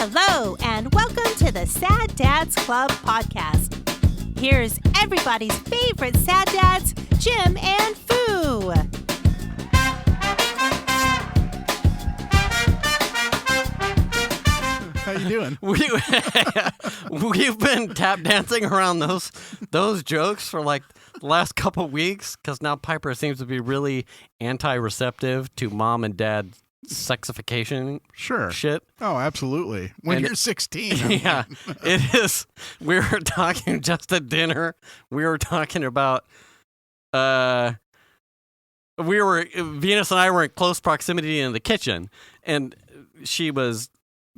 Hello, and welcome to the Sad Dads Club podcast. Here's everybody's favorite sad dads, Jim and Foo. How you doing? We've been tap dancing around those jokes for like the last couple weeks because now Piper seems to be really anti-receptive to mom and dad sexification shit. Oh, absolutely. When you're 16. Yeah, it is. We were talking just at dinner. We were talking about Venus and I were in close proximity in the kitchen, and she was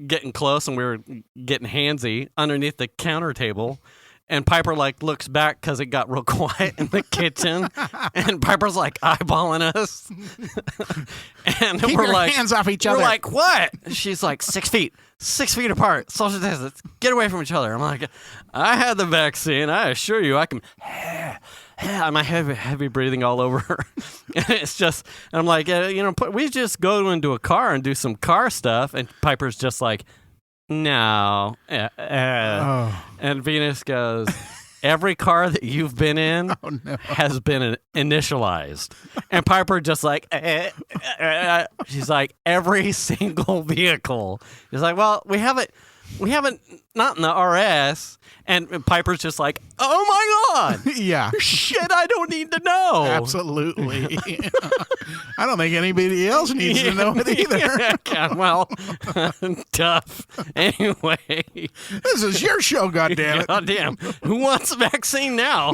getting close, and we were getting handsy underneath the counter table. And Piper looks back because it got real quiet in the kitchen, and Piper's eyeballing us, and Keep we're your hands off each other. We're like, what? She's like 6 feet apart, social distance. Get away from each other. I'm like, I had the vaccine. I assure you, I can. I'm heavy breathing all over her. And it's just, and I'm like, we just go into a car and do some car stuff, and Piper's just like, no. And Venus goes, every car that you've been in has been initialized. And Piper just she's like, every single vehicle. She's like, well, we haven't, not in the RS. And Piper's just like, oh my God. Yeah. Shit, I don't need to know. Absolutely. I don't think anybody else needs to know it either. Yeah, well, tough. Anyway. This is your show, goddammit. Goddamn. Who wants a vaccine now?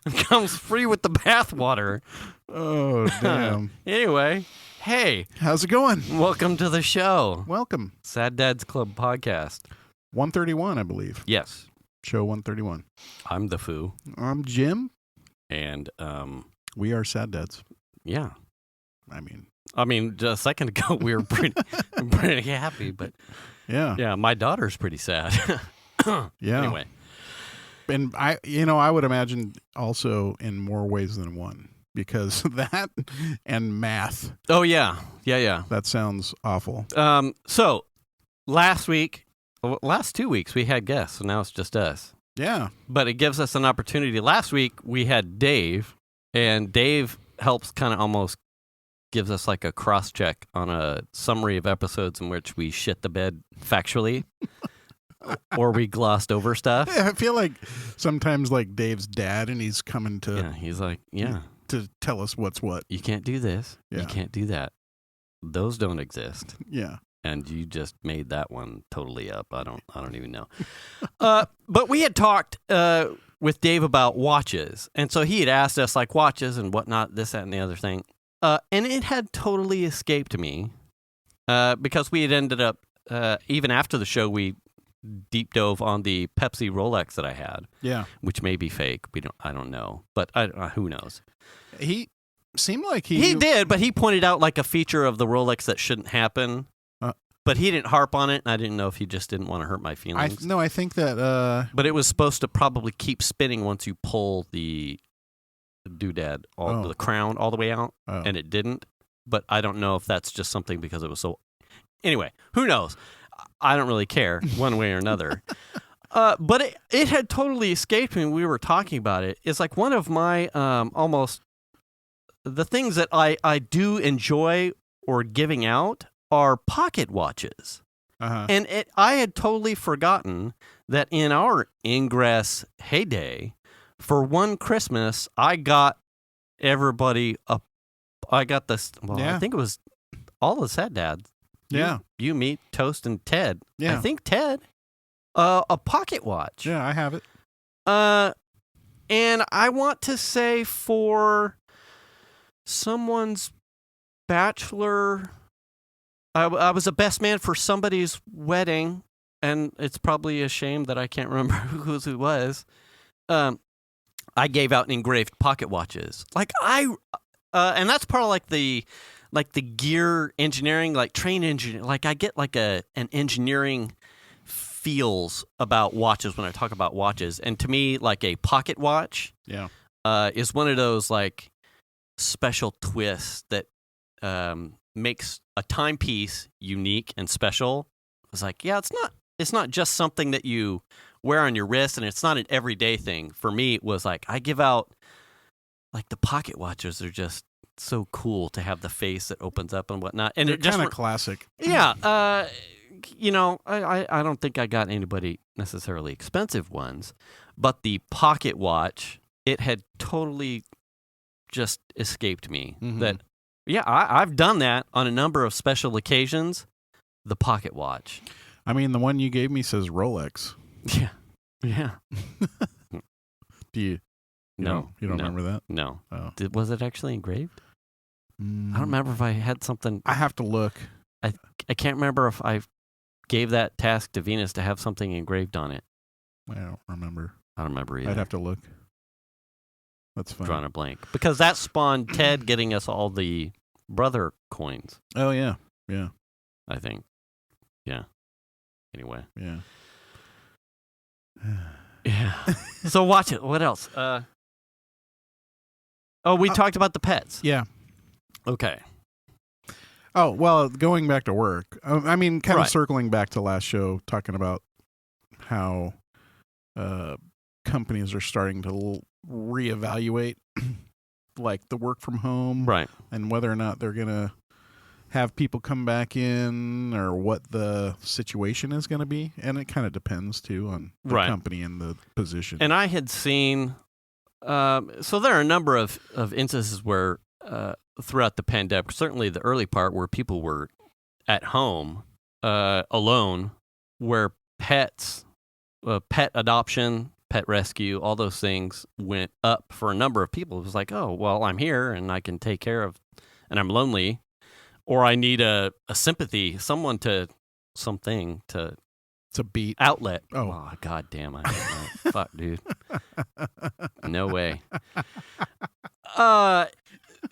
It comes free with the bathwater. Oh, damn. Anyway, hey. How's it going? Welcome to the show. Welcome. Sad Dads Club podcast. 131, I believe. Yes. Show 131. I'm the Foo. I'm Jim. And, we are Sad Dads. Yeah. I mean, just a second ago, we were pretty happy, but yeah, my daughter's pretty sad. Yeah. Anyway. And I would imagine also in more ways than one, because that and math. Oh, yeah. Yeah. That sounds awful. So last 2 weeks, we had guests, so now it's just us. Yeah. But it gives us an opportunity. Last week, we had Dave, and Dave helps kind of almost gives us like a cross-check on a summary of episodes in which we shit the bed factually or we glossed over stuff. Yeah, I feel like sometimes like Dave's dad, and he's coming to... Yeah, he's like, to tell us what's what. You can't do this. Yeah. You can't do that. Those don't exist. Yeah. And you just made that one totally up. I don't even know. But we had talked with Dave about watches. And so he had asked us like watches and whatnot, this, that, and the other thing. And it had totally escaped me because we had ended up, even after the show, we deep dove on the Pepsi Rolex that I had. Yeah. Which may be fake. I don't know. But who knows? He seemed like he did, but he pointed out like a feature of the Rolex that shouldn't happen. But he didn't harp on it, and I didn't know if he just didn't want to hurt my feelings. I think that... But it was supposed to probably keep spinning once you pull the doodad, the crown all the way out, and it didn't. But I don't know if that's just something because it was so... Anyway, who knows? I don't really care one way or another. But it had totally escaped me when we were talking about it. It's like one of my almost... The things that I do enjoy or giving out are pocket watches. Uh-huh. And I had totally forgotten that in our Ingress heyday, for one Christmas, I got everybody I think it was all the Sad Dads. Yeah. You, me, Toast, and Ted. Yeah. I think Ted. A pocket watch. Yeah, I have it. And I want to say for someone's bachelor... I was a best man for somebody's wedding, and it's probably a shame that I can't remember whose it was. I gave out engraved pocket watches. And that's part of like the gear engineering, like train engineering. Like I get like an engineering feels about watches when I talk about watches, and to me, like a pocket watch, is one of those like special twists that makes a timepiece unique and special was like, yeah, it's not just something that you wear on your wrist, and it's not an everyday thing. For me, it was like I give out like the pocket watches are just so cool to have the face that opens up and whatnot. And They're it just kind of classic. Yeah. You know, I don't think I got anybody necessarily expensive ones, but the pocket watch, it had totally just escaped me. Mhm. That, yeah, I've done that on a number of special occasions. The pocket watch. I mean, the one you gave me says Rolex. Yeah. Yeah. Do you? No. You don't no, remember that? No. Oh. Was it actually engraved? I Mm, don't remember if I had something. I have to look. I can't remember if I gave that task to Venus to have something engraved on it. I don't remember. I don't remember either. I'd have to look. That's fine. Drawing a blank. Because that spawned Ted getting us all the brother coins, Oh yeah, yeah, I think. Yeah. Anyway. yeah. Yeah. So watch it. What else? We talked about the pets. Yeah. Okay. Oh well, going back to work. I mean, kind of Right. circling back to last show, talking about how companies are starting to reevaluate like the work from home, Right. and whether or not they're gonna have people come back in, or what the situation is going to be. And it kind of depends too on the Right. company and the position. And I had seen, so there are a number of instances where throughout the pandemic, certainly the early part where people were at home alone, where pets, pet adoption, pet rescue, all those things went up for a number of people. It was like, oh, well, I'm here and I can take care of, and I'm lonely, or I need a sympathy, something to It's a beat. outlet. Oh. God damn it. Fuck, dude. No way.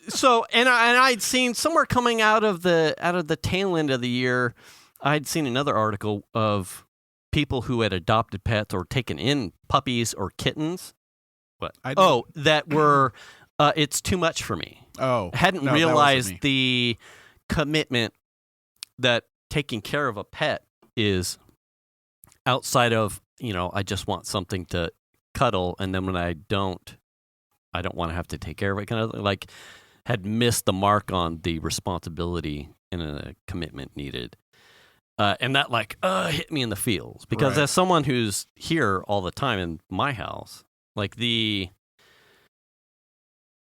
So I'd seen somewhere coming out of the tail end of the year, I'd seen another article of people who had adopted pets or taken in puppies or kittens. What? That were it's too much for me. Oh, Hadn't no, that wasn't realized me. the commitment that taking care of a pet is outside of, I just want something to cuddle, and then when I don't want to have to take care of it, kind of like had missed the mark on the responsibility and a commitment needed. And that hit me in the feels, because Right. as someone who's here all the time in my house, like the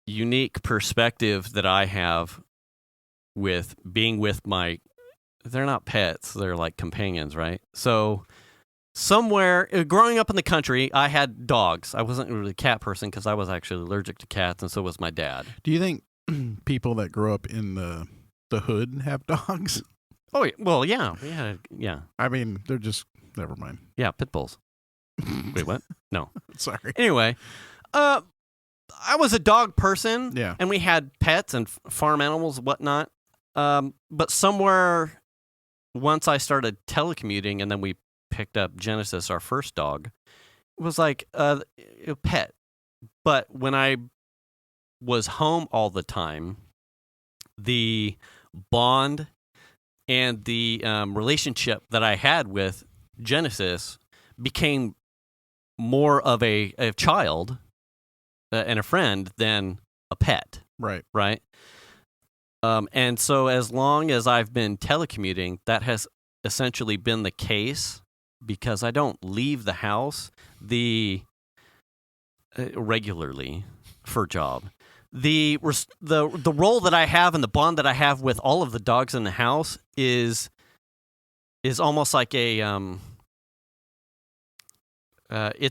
unique perspective that I have with being with they're not pets, they're like companions, right? So somewhere, growing up in the country, I had dogs. I wasn't really a cat person because I was actually allergic to cats, and so was my dad. Do you think people that grow up in the hood have dogs? Oh, well, yeah. I mean, they're just, never mind. Yeah, pit bulls. Wait, what? No. Sorry. Anyway, I was a dog person, Yeah. and we had pets and farm animals and whatnot. But somewhere, once I started telecommuting, and then we picked up Genesis, our first dog, it was like a pet. But when I was home all the time, the bond and the relationship that I had with Genesis became more of a child and a friend than a pet, Right. right? And so as long as I've been telecommuting, that has essentially been the case, because I don't leave the house regularly for a job. The role that I have and the bond that I have with all of the dogs in the house is almost like it's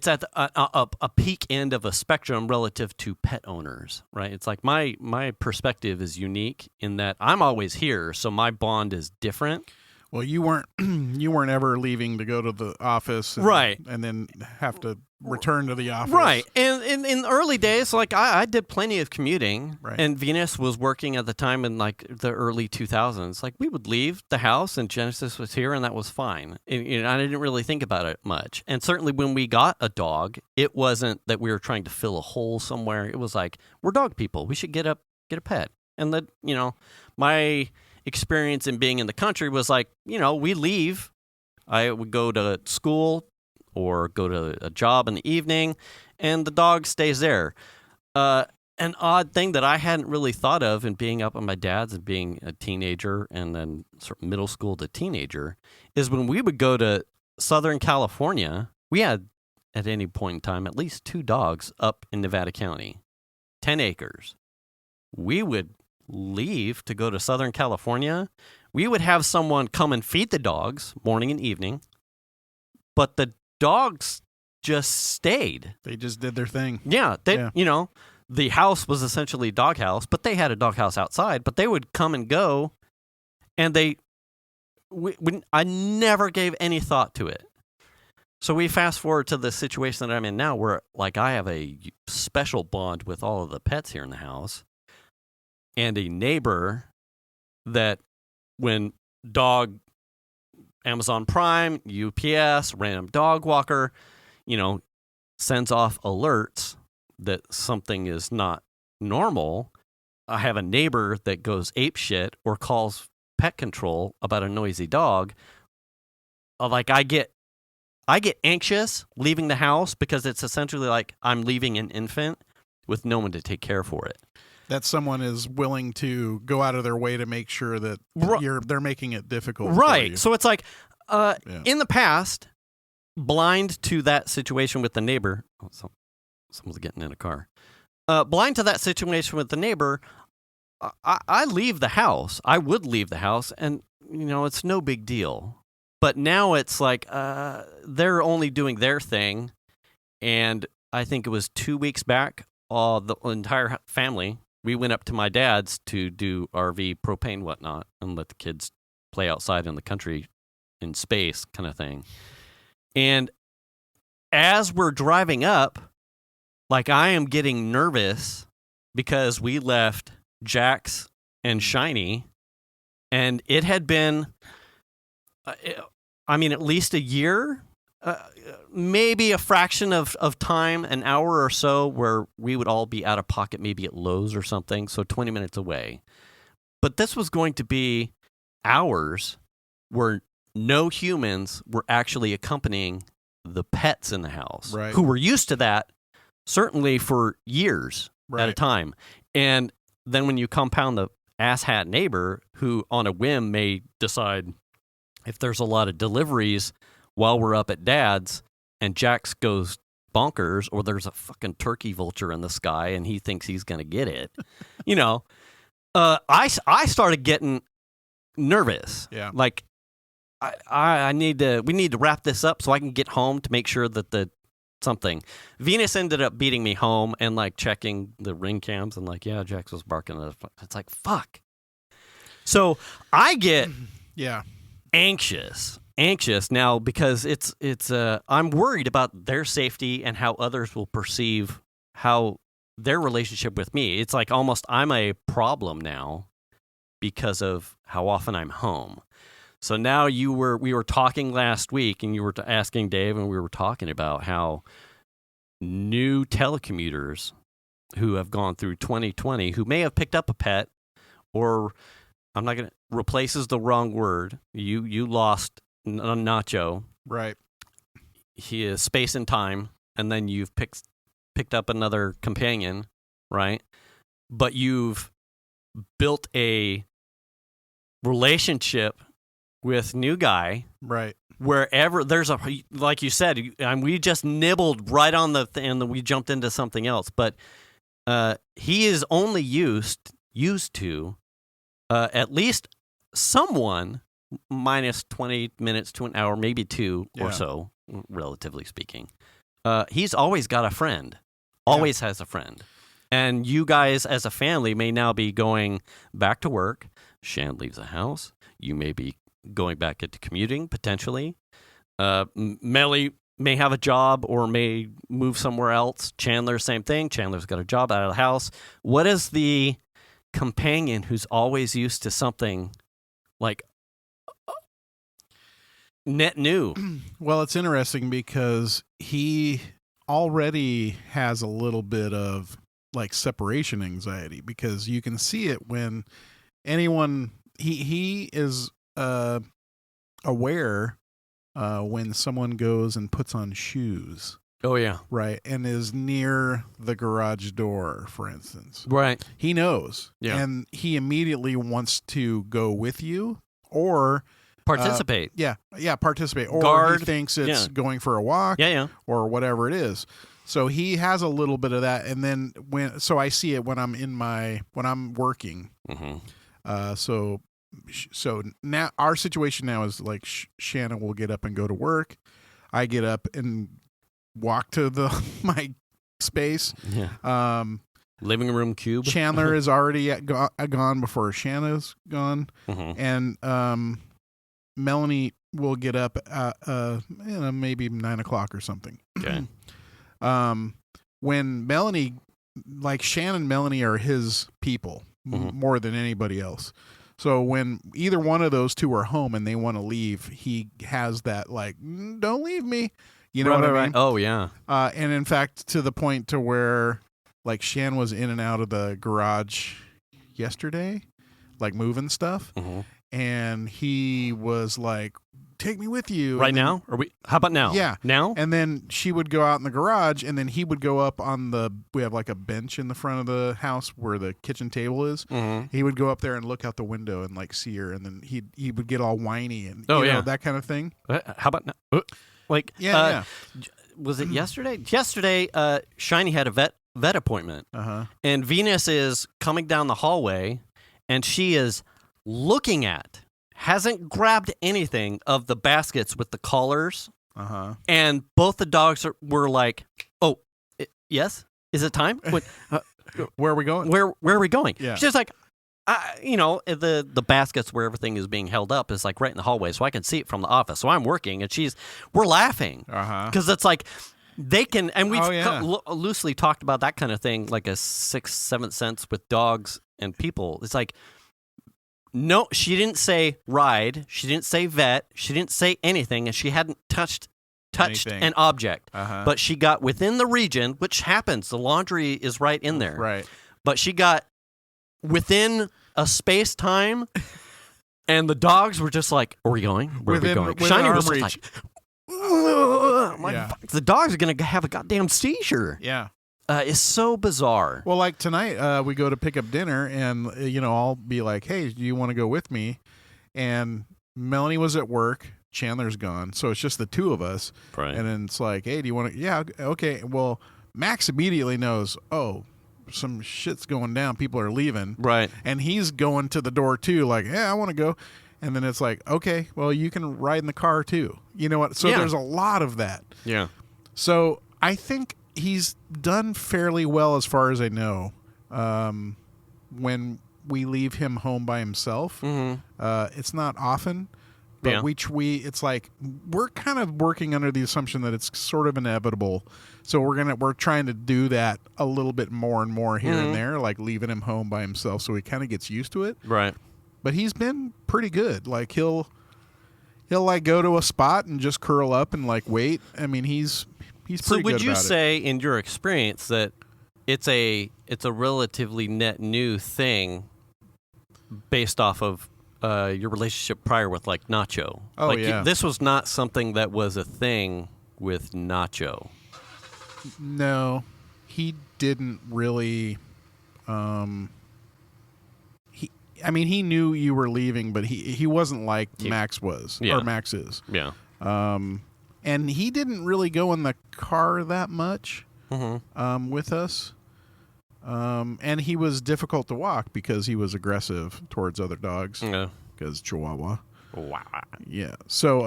at a peak end of a spectrum relative to pet owners, right? It's like my perspective is unique in that I'm always here, so my bond is different. Well, you weren't ever leaving to go to the office, Right. And then have to return to the office, Right. And in the early days, like I did plenty of commuting, Right. and Venus was working at the time in like the early 2000s. Like we would leave the house and Genesis was here, and that was fine. And I didn't really think about it much. And certainly when we got a dog, it wasn't that we were trying to fill a hole somewhere. It was like, we're dog people. We should get a pet. And my experience in being in the country was like, we leave I would go to school or go to a job in the evening, and the dog stays there. An odd thing that I hadn't really thought of in being up at my dad's and being a teenager and then sort of middle school to teenager is when we would go to Southern California, we had at any point in time at least 2 dogs up in Nevada County, 10 acres. We would leave to go to Southern California. We would have someone come and feed the dogs morning and evening, but the dogs just stayed. They just did their thing. Yeah, the house was essentially a dog house, but they had a dog house outside, but they would come and go, and I never gave any thought to it. So we fast forward to the situation that I'm in now where, like, I have a special bond with all of the pets here in the house, and a neighbor that when Amazon Prime, UPS, random dog walker, sends off alerts that something is not normal. I have a neighbor that goes apeshit or calls pet control about a noisy dog. Like, I get anxious leaving the house because it's essentially like I'm leaving an infant with no one to take care for it. That someone is willing to go out of their way to make sure that they're making it difficult. Right. For you. So it's like, in the past, blind to that situation with the neighbor. Someone's getting in a car. Blind to that situation with the neighbor, I leave the house. I would leave the house, and it's no big deal. But now it's like they're only doing their thing, and I think it was 2 weeks back, the entire family, we went up to my dad's to do RV propane whatnot and let the kids play outside in the country in space kind of thing. And as we're driving up, like, I am getting nervous because we left Jax and Shiny, and it had been, at least a year, maybe a fraction of time, an hour or so, where we would all be out of pocket, maybe at Lowe's or something, so 20 minutes away. But this was going to be hours where no humans were actually accompanying the pets in the house, right, who were used to that, certainly for years at a time. And then when you compound the asshat neighbor who on a whim may decide if there's a lot of deliveries while we're up at Dad's and Jax goes bonkers, or there's a fucking turkey vulture in the sky and he thinks he's going to get it, I started getting nervous. Yeah. Like, we need to wrap this up so I can get home to make sure that something. Venus ended up beating me home and, like, checking the ring cams and, like, yeah, Jax was barking at us. It's like, fuck. So I get anxious now because it's I'm worried about their safety and how others will perceive how their relationship with me. It's like almost I'm a problem now because of how often I'm home. So now we were talking last week, and you were asking Dave, and we were talking about how new telecommuters who have gone through 2020, who may have picked up a pet, or I'm not going to, replace is the wrong word. You lost Nacho. Right. He is space and time, and then you've picked up another companion, right? But you've built a relationship with new guy, right? Wherever there's like you said, we just nibbled right on the thing, and we jumped into something else. But he is only used to at least someone minus 20 minutes to an hour, maybe 2 or so, relatively speaking. He's always got a friend, always has a friend. And you guys as a family may now be going back to work. Shan leaves the house. You may be going back into commuting, potentially. Melly may have a job or may move somewhere else. Chandler, same thing. Chandler's got a job out of the house. What is the companion who's always used to something like net new? Well, it's interesting because he already has a little bit of like separation anxiety, because you can see it when anyone he is aware when someone goes and puts on shoes. Oh, yeah. Right. And is near the garage door, for instance. Right. He knows. Yeah. And he immediately wants to go with you or participate. Participate. Or Guard. he thinks it's going for a walk. Yeah. Or whatever it is. So he has a little bit of that. And then so I see it when I'm working. Mm-hmm. So now our situation now is like Shanna will get up and go to work. I get up and walk to my space. Yeah. Living room cube. Chandler is already gone before Shanna's gone. Mm-hmm. And Melanie will get up maybe 9 o'clock or something. Okay. When Melanie, like Shannon and Melanie are his people more than anybody else. So when either one of those two are home and they want to leave, he has that like, don't leave me. You know what I mean? Oh, yeah. And in fact, to the point to where like Shan was in and out of the garage yesterday, like moving stuff. Mm-hmm. And he was like, take me with you. Right now? How about now? Yeah. Now? And then she would go out in the garage and then he would go up on we have like a bench in the front of the house where the kitchen table is. Mm-hmm. He would go up there and look out the window and like see her. And then he would get all whiny and that kind of thing. How about now? Was it yesterday? Yesterday, Shiny had a vet appointment. Uh-huh. And Venus is coming down the hallway, and she is looking hasn't grabbed anything of the baskets with the collars. Uh-huh. And both the dogs were like, oh, yes? Is it time? Where are we going? Where are we going? Yeah. She's like, the baskets where everything is being held up is like right in the hallway, so I can see it from the office. So I'm working, and we're laughing because it's like they can, and we've loosely talked about that kind of thing, like a 6th, 7th sense with dogs and people. It's like, no, she didn't say ride, she didn't say vet, she didn't say anything, and she hadn't touched anything. An object, but she got within the region, which happens. The laundry is right in there, right? But she got within a space-time, and the dogs were just like, are we going? Where are we going? Shiny was like, the dogs are going to have a goddamn seizure. Yeah. It's so bizarre. Well, like tonight, we go to pick up dinner, and, I'll be like, hey, do you want to go with me? And Melanie was at work. Chandler's gone. So it's just the two of us. Right. And then it's like, hey, do you want to? Yeah, okay. Well, Max immediately knows, some shit's going down. People are leaving. Right. And he's going to the door too, like, yeah, I want to go. And then it's like, okay, well, you can ride in the car too. You know what? So there's a lot of that. Yeah. So I think he's done fairly well as far as I know. When we leave him home by himself, it's not often. But it's like we're kind of working under the assumption that it's sort of inevitable. So we're trying to do that a little bit more and more here and there, like leaving him home by himself, so he kind of gets used to it. Right. But he's been pretty good. Like he'll like go to a spot and just curl up and like wait. I mean, he's pretty good about it. So would you say, in your experience, that it's a relatively net new thing based off of your relationship prior with like Nacho? Oh, like, yeah. This was not something that was a thing with Nacho. No, he didn't really. He knew you were leaving, but he wasn't like Max was, or Max is. Yeah. And he didn't really go in the car that much with us. And he was difficult to walk because he was aggressive towards other dogs. Yeah. Because Chihuahua. Wow. Yeah. So,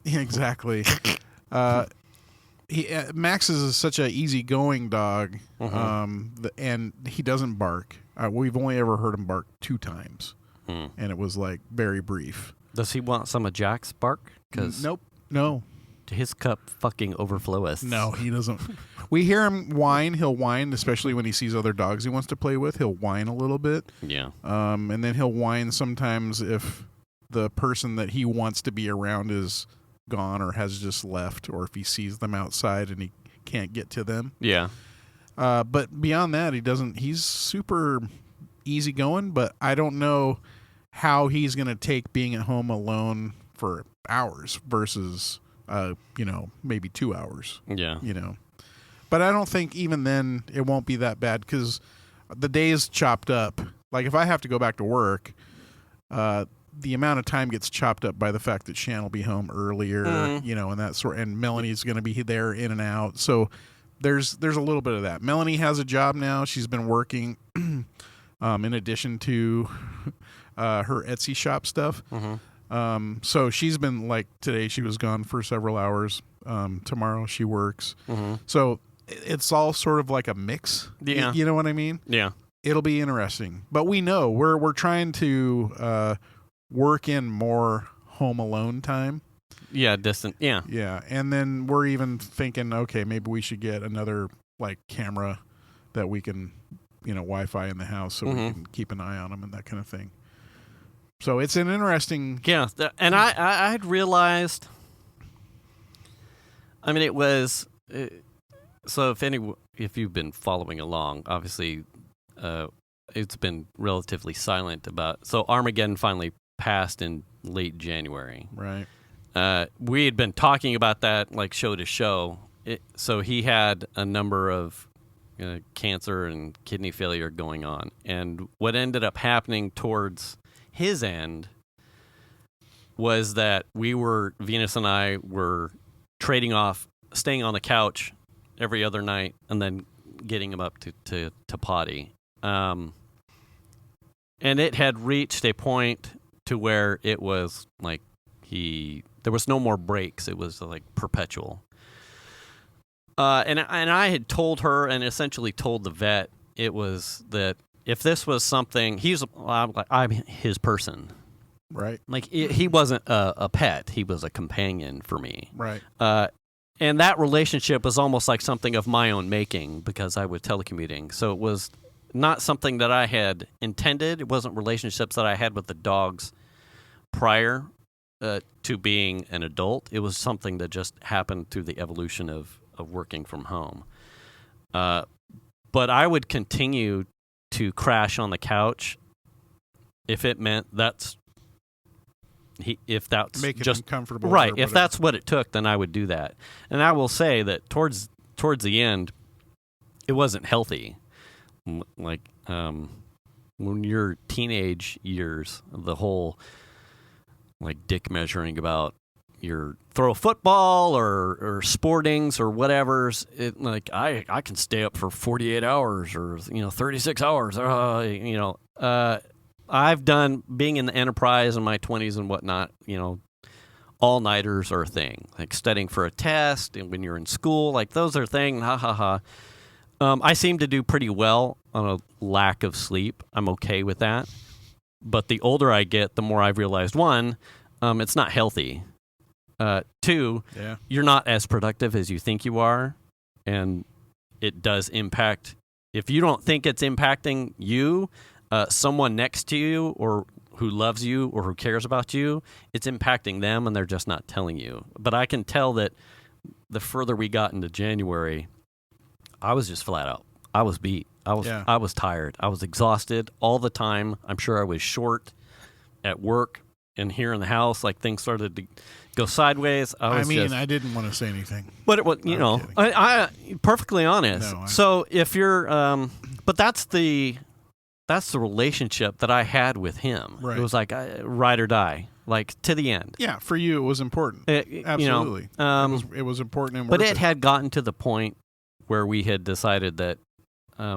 exactly. Max is such an easygoing dog, and he doesn't bark. We've only ever heard him bark 2 times, and it was like very brief. Does he want some of Jack's bark? Nope. No. His cup fucking overfloweth. No, he doesn't. We hear him whine. He'll whine, especially when he sees other dogs he wants to play with. He'll whine a little bit. Yeah. And then he'll whine sometimes if the person that he wants to be around is gone or has just left, or if he sees them outside and he can't get to them. Yeah. But beyond that, he's super easygoing, but I don't know how he's going to take being at home alone for hours versus, maybe 2 hours. Yeah. But I don't think even then it won't be that bad because the day's chopped up. Like if I have to go back to work, the amount of time gets chopped up by the fact that Shan will be home earlier, and that sort. And Melanie's going to be there in and out. So there's a little bit of that. Melanie has a job now. She's been working in addition to her Etsy shop stuff. So she's been like today. She was gone for several hours. Tomorrow she works. So it's all sort of like a mix. Yeah, you know what I mean? Yeah. It'll be interesting, but we know we're trying to work in more home alone time. Yeah, distant. Yeah, yeah, and then we're even thinking, okay, maybe we should get another like camera that we can, Wi-Fi in the house so we can keep an eye on them and that kind of thing. So it's an interesting. Yeah, and I had realized. I mean, it was. So if you've been following along, obviously. It's been relatively silent about. So Armageddon finally passed in late January. Right. We had been talking about that like show to show. So he had a number of cancer and kidney failure going on, and what ended up happening towards his end was that Venus and I were trading off, staying on the couch every other night, and then getting him up to potty. And it had reached a point to where it was like there was no more breaks. It was like perpetual. And I had told her and essentially told the vet it was that if this was something, I'm his person. Right. Like he wasn't a pet. He was a companion for me. Right. And that relationship was almost like something of my own making because I was telecommuting. So it was not something that I had intended. It wasn't relationships that I had with the dogs prior to being an adult. It was something that just happened through the evolution of working from home. But I would continue to crash on the couch if it meant if that's make it just uncomfortable, right. If that's what it took, then I would do that. And I will say that towards the end, it wasn't healthy. Like when you're teenage years, the whole like dick measuring about your throw a football or sportings or whatever's. It like I can stay up for 48 hours or 36 hours. I've done being in the enterprise in my 20s and whatnot, all-nighters are a thing. Like studying for a test and when you're in school, like those are things, I seem to do pretty well on a lack of sleep. I'm okay with that. But the older I get, the more I've realized, one, it's not healthy. Two, you're not as productive as you think you are. And it does impact, if you don't think it's impacting you, someone next to you or who loves you or who cares about you, it's impacting them and they're just not telling you. But I can tell that the further we got into January, I was just flat out. I was beat. I was tired. I was exhausted all the time. I'm sure I was short at work and here in the house. Like things started to go sideways. I didn't want to say anything. But it was, I perfectly honest. So if you're, but that's the relationship that I had with him. Right. It was like ride or die, like to the end. Yeah, for you it was important. Absolutely. It was important and worth but it had gotten to the point where we had decided that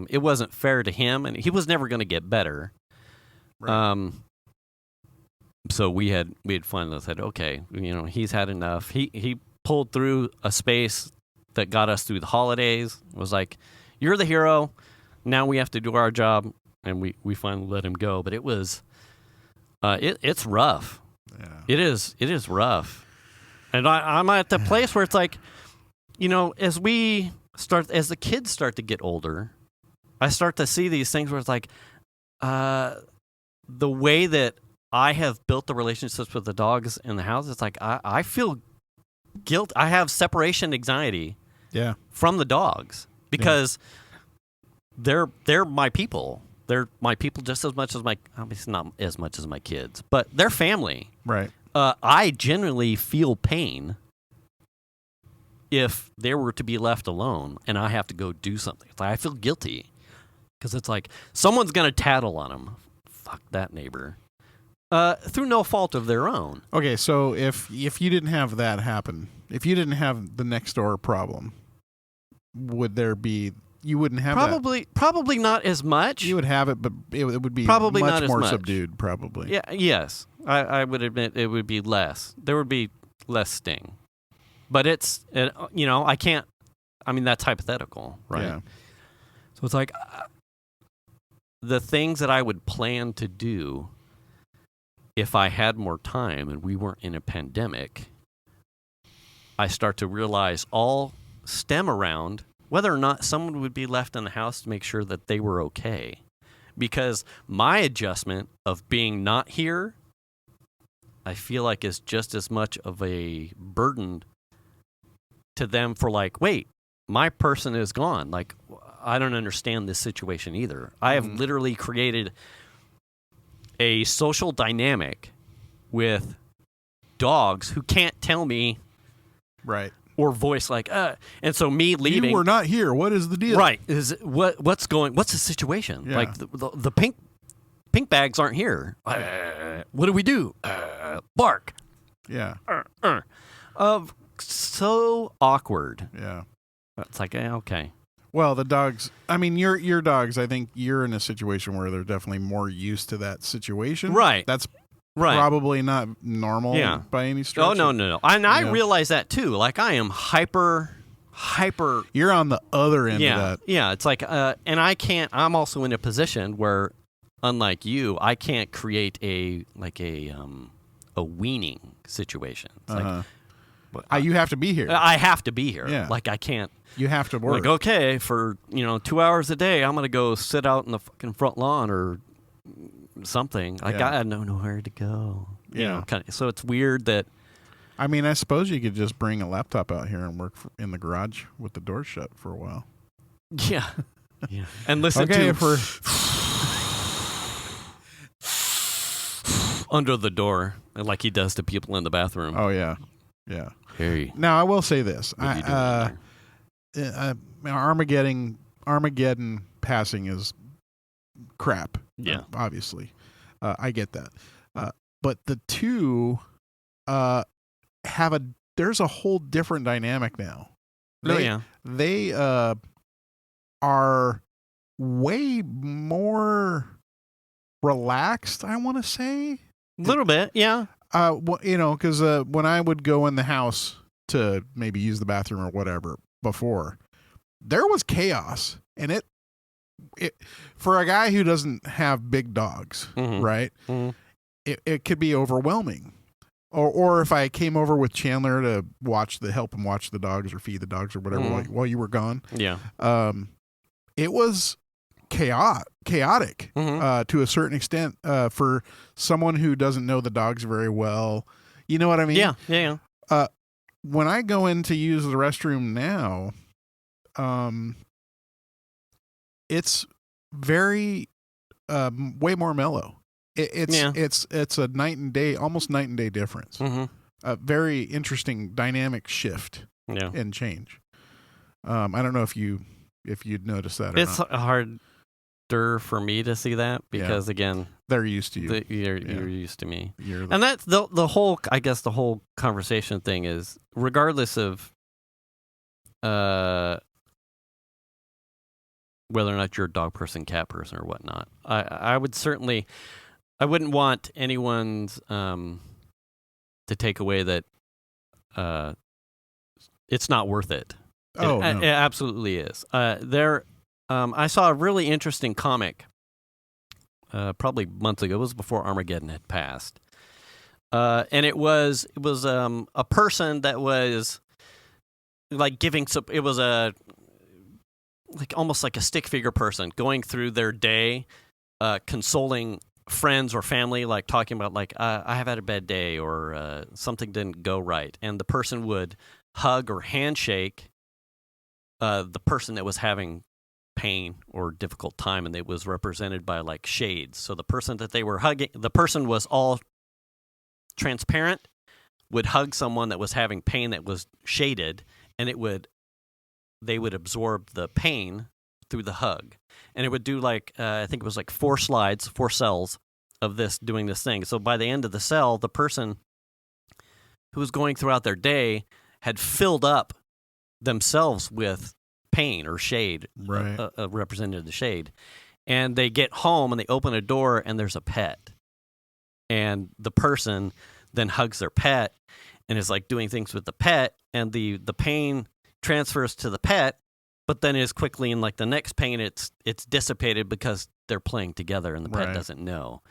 it wasn't fair to him, and he was never going to get better. Right. So we had finally said, okay, he's had enough. He pulled through a space that got us through the holidays. It was like, you're the hero. Now we have to do our job, and we finally let him go. But it was, it's rough. Yeah. It is rough. And I'm at the place where it's like, as the kids start to get older, I start to see these things where it's like, the way that I have built the relationships with the dogs in the house, it's like I feel guilt. I have separation anxiety from the dogs because they're my people. They're my people just as much as obviously not as much as my kids, but they're family. Right. I genuinely feel pain if they were to be left alone and I have to go do something. It's like I feel guilty because it's like someone's going to tattle on them. Fuck that neighbor. Through no fault of their own. Okay, so if you didn't have that happen, if you didn't have the next door problem, would there be? You wouldn't have probably not as much. You would have it, but it would be probably much not as more much. subdued. Probably. Yeah. Yes, I would admit it would be less. There would be less sting, but I can't. I mean, that's hypothetical, right? Yeah. So it's like the things that I would plan to do if I had more time and we weren't in a pandemic, I start to realize all stem around whether or not someone would be left in the house to make sure that they were okay. Because my adjustment of being not here, I feel like is just as much of a burden to them for like, wait, my person is gone. Like, I don't understand this situation either. I have literally created a social dynamic with dogs who can't tell me Right. or voice like, and so me leaving. You were not here. What is the deal? Right. What's the situation? Yeah. Like the pink bags aren't here. What do we do? Bark. Yeah. So awkward. Yeah. It's like, okay. Well, the dogs, I mean, your dogs, I think you're in a situation where they're definitely more used to that situation. Right. That's Right. probably not normal by any stretch. Oh, no. And I realize that too. Like, I am hyper. You're on the other end of that. Yeah. It's like, and I'm also in a position where, unlike you, I can't create a weaning situation. It's like, you have to be here. I have to be here. Yeah. Like, I can't. You have to work. Like, okay, for 2 hours a day, I'm gonna go sit out in the fucking front lawn or something. Like, I don't know where to go. Yeah. So it's weird that. I mean, I suppose you could just bring a laptop out here and work in the garage with the door shut for a while. Yeah. Yeah. And listen to if we're under the door, like he does to people in the bathroom. Oh yeah, yeah. Hey. Now I will say this: what are you doing Armageddon passing is crap. Yeah, obviously, I get that. But the two there's a whole different dynamic now. They are way more relaxed, I want to say. A little bit, yeah. Because when I would go in the house to maybe use the bathroom or whatever before, there was chaos, and it for a guy who doesn't have big dogs, right? Mm-hmm. It could be overwhelming. Or if I came over with Chandler to help him watch the dogs or feed the dogs or whatever while you were gone, it was chaotic to a certain extent for someone who doesn't know the dogs very well. You know what I mean? Yeah. When I go in to use the restroom now, it's very way more mellow. It's a night and day, almost night and day difference. A very interesting dynamic shift and change. I don't know if you'd notice that. It's harder for me to see that because again, they're used to you. You're used to me, and that's the whole. I guess the whole conversation thing is regardless of whether or not you're a dog person, cat person, or whatnot. I would certainly. I wouldn't want anyone's to take away that it's not worth it. No. It absolutely is. I saw a really interesting comic probably months ago. It was before Armageddon had passed, and it was a person that was like giving. It was almost like a stick figure person going through their day, consoling friends or family, like talking about like I have had a bad day or something didn't go right, and the person would hug or handshake the person that was having pain or difficult time, and it was represented by like shades. So the person that they were hugging, the person was all transparent would hug someone that was having pain that was shaded, and they would absorb the pain through the hug. And it would do I think it was 4 cells of this doing this thing. So by the end of the cell, the person who was going throughout their day had filled up themselves with pain or shade, Right. Represented the shade. And they get home and they open a door and there's a pet. And the person then hugs their pet and is doing things with the pet, and the pain transfers to the pet, but then is quickly in the next pain, it's dissipated because they're playing together and the pet Right. doesn't know.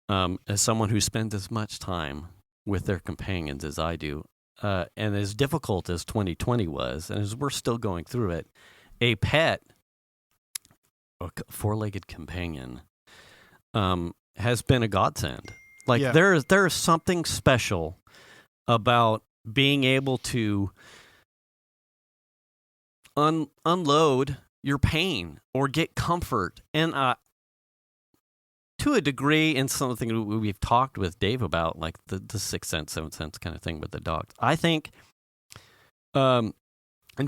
As someone who spends as much time with their companions as I do, and as difficult as 2020 was, and as we're still going through it, a pet, a 4-legged companion, has been a godsend. Yeah. There is something special about being able to unload your pain or get comfort, and to a degree, in something we've talked with Dave about, the sixth sense, seventh sense kind of thing with the dogs. I think, in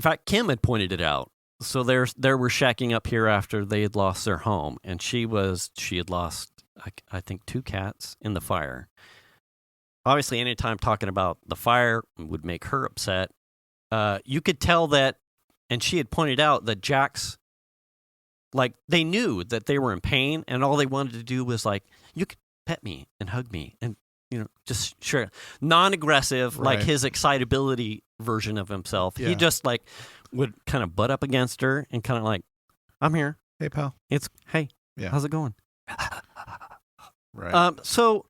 fact, Kim had pointed it out. So they were shacking up here after they had lost their home, and she had lost, I think, 2 cats in the fire. Obviously, anytime talking about the fire would make her upset. You could tell that, and she had pointed out that Jack's, they knew that they were in pain, and all they wanted to do was you could pet me and hug me and, just share. Non-aggressive, Right. his excitability version of himself. Yeah. He just would kind of butt up against her and kind of I'm here. Hey, pal. Hey, Yeah. how's it going? Right. So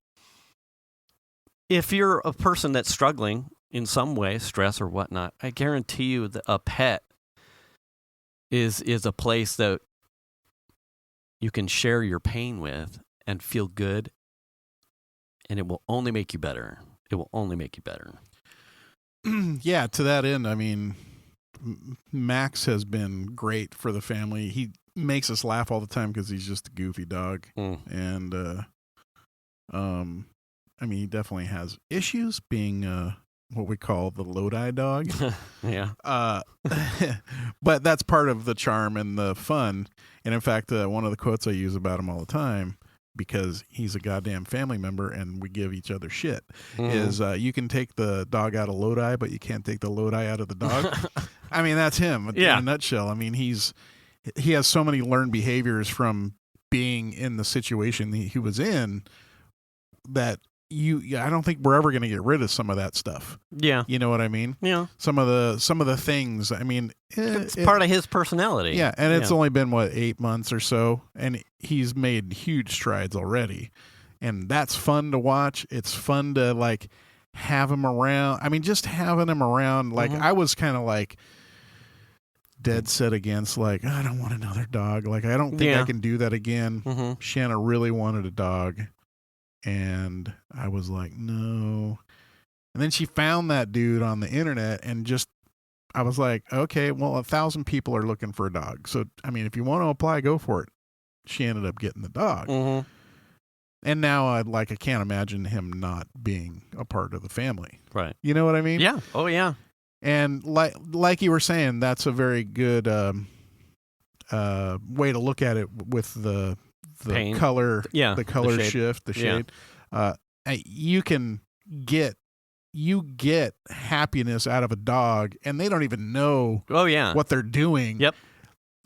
if you're a person that's struggling in some way, stress or whatnot, I guarantee you that a pet is a place that you can share your pain with and feel good, and it will only make you better. It will only make you better. Yeah, to that end, I mean, Max has been great for the family. He makes us laugh all the time because he's just a goofy dog. And, I mean, he definitely has issues being what we call the Lodi dog. Yeah. But that's part of the charm and the fun. And in fact, one of the quotes I use about him all the time, because he's a goddamn family member and we give each other shit, is you can take the dog out of Lodi, but you can't take the Lodi out of the dog. I mean, that's him in a nutshell. I mean, he has so many learned behaviors from being in the situation he was in that I don't think we're ever going to get rid of some of that stuff. Yeah. You know what I mean? Yeah. Some of the things, I mean, It's part of his personality. Yeah, and it's only been 8 months or so, and he's made huge strides already, and that's fun to watch. It's fun to have him around. I mean, just having him around. I was kind of dead set against I don't want another dog. I don't think I can do that again. Shanna really wanted a dog, and I was no. And then she found that dude on the internet, and I was okay, well, 1,000 people are looking for a dog. So, I mean, if you want to apply, go for it. She ended up getting the dog. And now I can't imagine him not being a part of the family. Right. You know what I mean? Yeah. Oh, yeah. And like you were saying, that's a very good way to look at it with the Pain. color, the color shade. shift, the shade. You get happiness out of a dog, and they don't even know what they're doing. Yep.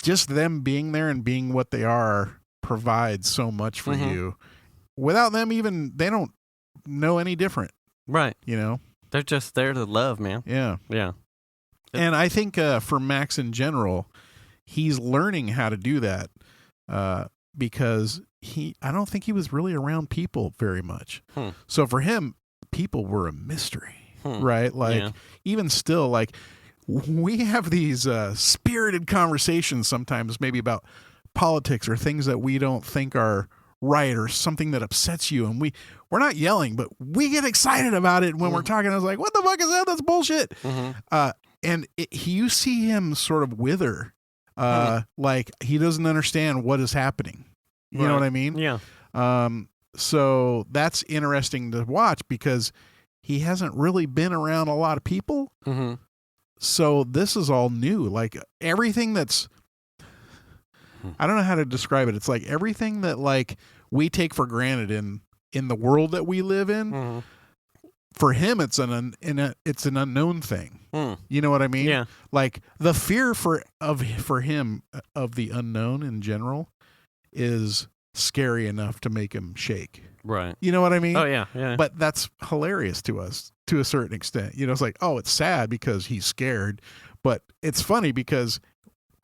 Just them being there and being what they are provides so much for you. Without them, they don't know any different. Right. You know? They're just there to love, man. Yeah. Yeah. And I think for Max in general, he's learning how to do that because I don't think he was really around people very much. So for him, people were a mystery, right? Even still, we have these spirited conversations sometimes maybe about politics or things that we don't think are right or something that upsets you, and we're not yelling, but we get excited about it when we're talking. I was like, what the fuck is that? That's bullshit. And you see him sort of wither, like he doesn't understand what is happening. You know what I mean? Yeah. So that's interesting to watch because he hasn't really been around a lot of people. Mm-hmm. So this is all new. Like everything that's, I don't know how to describe it. It's like everything that like we take for granted in the world that we live in. Mm-hmm. For him, it's an unknown thing. You know what I mean? Yeah. Like the fear for him of the unknown in general is scary enough to make him shake. Right. You know what I mean? Oh yeah, yeah. But that's hilarious to us to a certain extent. You know, it's like, oh, it's sad because he's scared, but it's funny because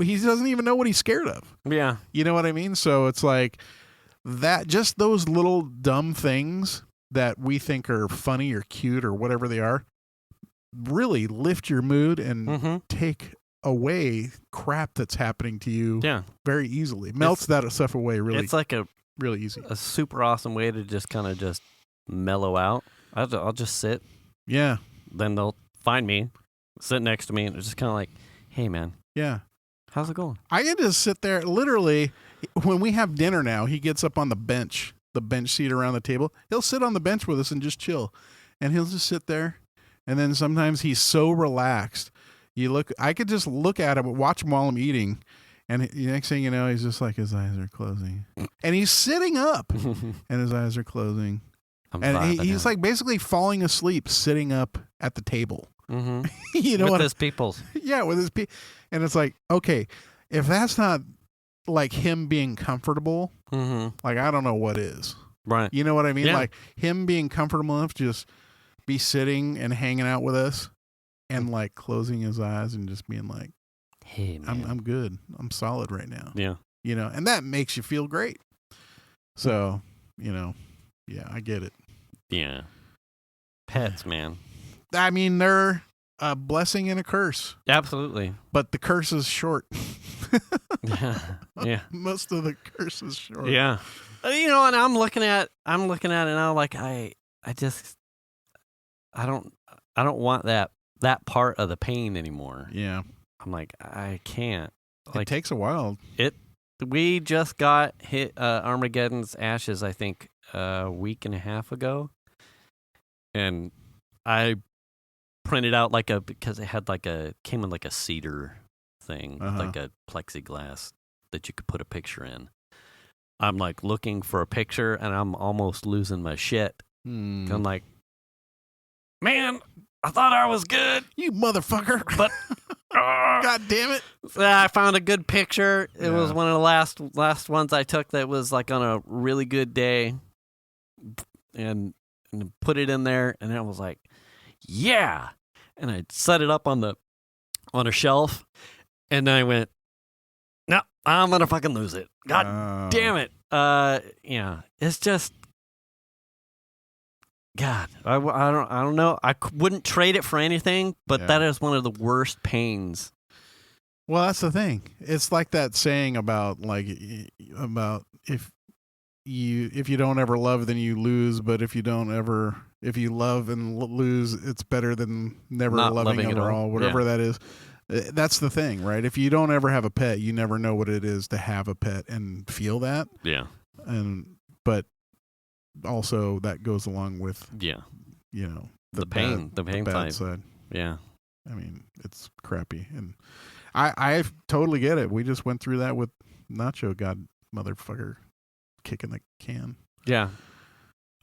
he doesn't even know what he's scared of. Yeah. You know what I mean? So it's like that, just those little dumb things that we think are funny or cute or whatever they are, really lift your mood and take away crap that's happening to you very easily. Melts that stuff away really. It's like really easy. A super awesome way to just kind of just mellow out. I'll just sit. Yeah. Then they'll find me, sit next to me, and it's just kind of like, hey, man. Yeah. How's it going? I can just sit there. Literally, when we have dinner now, he gets up on the bench seat around the table. He'll sit on the bench with us and just chill. And he'll just sit there. And then sometimes he's so relaxed. I could just look at him, watch him while I'm eating. And the next thing you know, he's just like, his eyes are closing. And he's sitting up and his eyes are closing. He's like basically falling asleep, sitting up at the table. Mm-hmm. You know, with his peoples. Yeah, with his people. And it's like, okay, if that's not like him being comfortable, like I don't know what is. Right. You know what I mean? Yeah. Like him being comfortable enough to just be sitting and hanging out with us and like closing his eyes and just being like, hey, man. I'm good. I'm solid right now. Yeah. You know, and that makes you feel great. So, you know, yeah, I get it. Yeah. Pets, man. I mean, they're a blessing and a curse. Absolutely. But the curse is short. Yeah. Most of the curse is short. Yeah. You know, and I'm looking at it now like I don't want that part of the pain anymore. Yeah. I'm like, I can't. Like, it takes a while. We just got hit Armageddon's Ashes, I think, a week and a half ago. And I printed out because it had came in like a cedar thing, like a plexiglass that you could put a picture in. I'm like looking for a picture and I'm almost losing my shit. I'm like, man, I thought I was good. You motherfucker. But God damn it. I found a good picture. It was one of the last ones I took that was like on a really good day. And put it in there, and I was like, yeah. And I set it up on a shelf, and I went, no, I'm gonna fucking lose it. God damn it. Yeah, it's just, God, I don't know. I wouldn't trade it for anything, but that is one of the worst pains. Well, that's the thing. It's like that saying about if you don't ever love, then you lose. But if you love and lose, it's better than never Not loving at all. Whatever that is. That's the thing, right? If you don't ever have a pet, you never know what it is to have a pet and feel that. Yeah. But also that goes along with, you know, the pain bad side. Yeah. I mean, it's crappy. And I totally get it. We just went through that with Nacho, God motherfucker. Kicking the can. Yeah.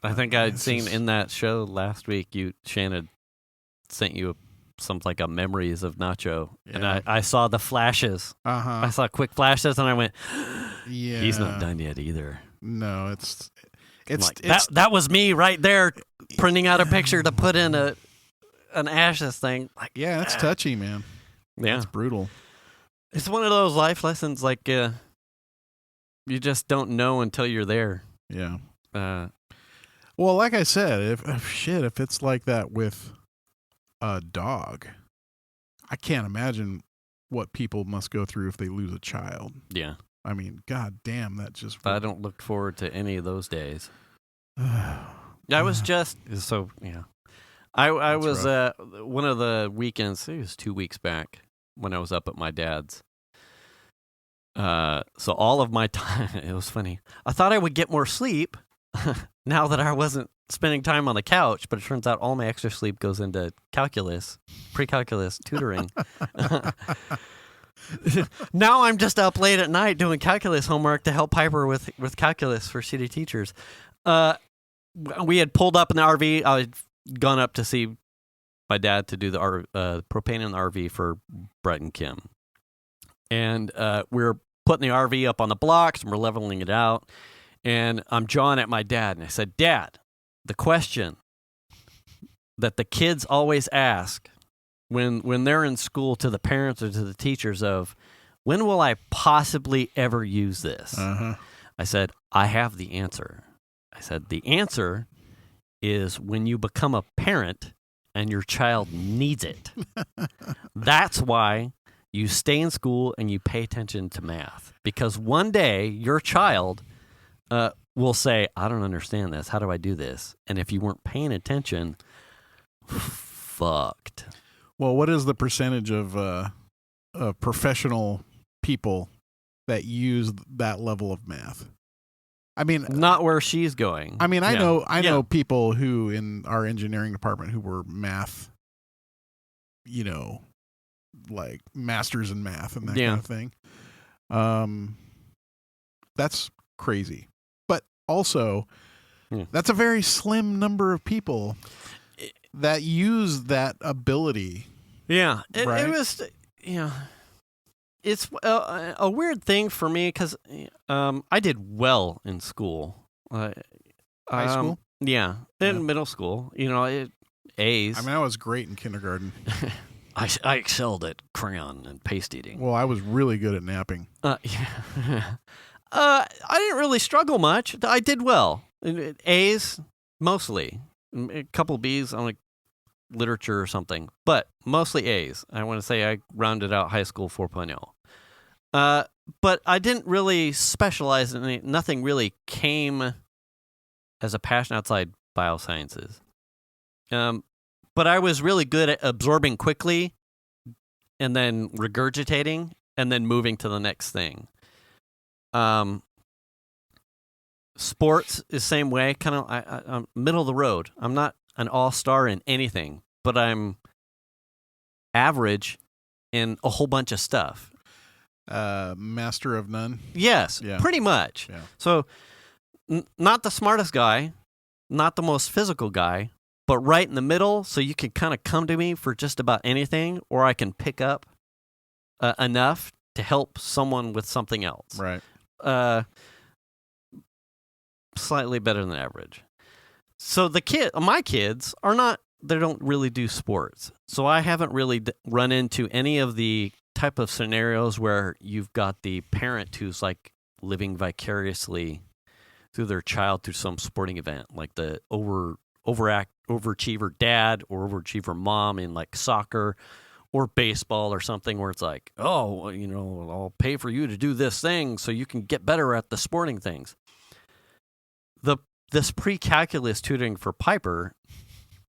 I think I'd seen in that show last week, Shannon sent you some like a memories of Nacho. Yeah. And I saw the flashes. I saw quick flashes and I went, yeah, he's not done yet either. No, it's like, that was me right there printing out a picture to put in an Ashes thing. Like, yeah, it's touchy, man. Yeah. It's brutal. It's one of those life lessons like you just don't know until you're there. Yeah. Well, like I said, if it's like that with a dog, I can't imagine what people must go through if they lose a child. Yeah. I mean, God damn, that just... I don't look forward to any of those days. I was just... So, yeah. I was one of the weekends, it was 2 weeks back, when I was up at my dad's. So all of my time, it was funny. I thought I would get more sleep. now that I wasn't spending time on the couch, but it turns out all my extra sleep goes into calculus, pre-calculus tutoring. Now I'm just up late at night doing calculus homework to help Piper with calculus for city teachers. We had pulled up in the RV. I had gone up to see my dad to do the propane in the RV for Brett and Kim. And we're putting the RV up on the blocks, and we're leveling it out. And I'm jawing at my dad, and I said, Dad, the question that the kids always ask when they're in school to the parents or to the teachers of, when will I possibly ever use this? Uh-huh. I said, I have the answer. I said, the answer is when you become a parent and your child needs it. That's why you stay in school and you pay attention to math. Because one day your child will say, I don't understand this. How do I do this? And if you weren't paying attention, fucked. Well, what is the percentage of professional people that use that level of math? I mean, not where she's going. I mean, I know people who in our engineering department who were math, like masters in math and that kind of thing. That's crazy. But also, that's a very slim number of people that use that ability. Yeah. Right? It was, it's a weird thing for me because I did well in school. High school? Yeah. In middle school, A's. I mean, I was great in kindergarten. I excelled at crayon and paste eating. Well, I was really good at napping. Yeah. I didn't really struggle much. I did well. A's, mostly. A couple B's on like literature or something, but mostly A's. I want to say I rounded out high school 4.0. But I didn't really specialize in it. Nothing really came as a passion outside biosciences. But I was really good at absorbing quickly and then regurgitating and then moving to the next thing. Sports is the same way, kind of I'm middle of the road. I'm not an all-star in anything, but I'm average in a whole bunch of stuff. Master of none? Yes, pretty much. Yeah. So not the smartest guy, not the most physical guy, but right in the middle, so you can kind of come to me for just about anything, or I can pick up enough to help someone with something else. Right. Slightly better than average. So my kids are not, they don't really do sports. So I haven't really run into any of the type of scenarios where you've got the parent who's like living vicariously through their child through some sporting event, like the overachiever dad or overachiever mom in like soccer or baseball or something where it's like, oh, I'll pay for you to do this thing so you can get better at the sporting things. This pre-calculus tutoring for Piper,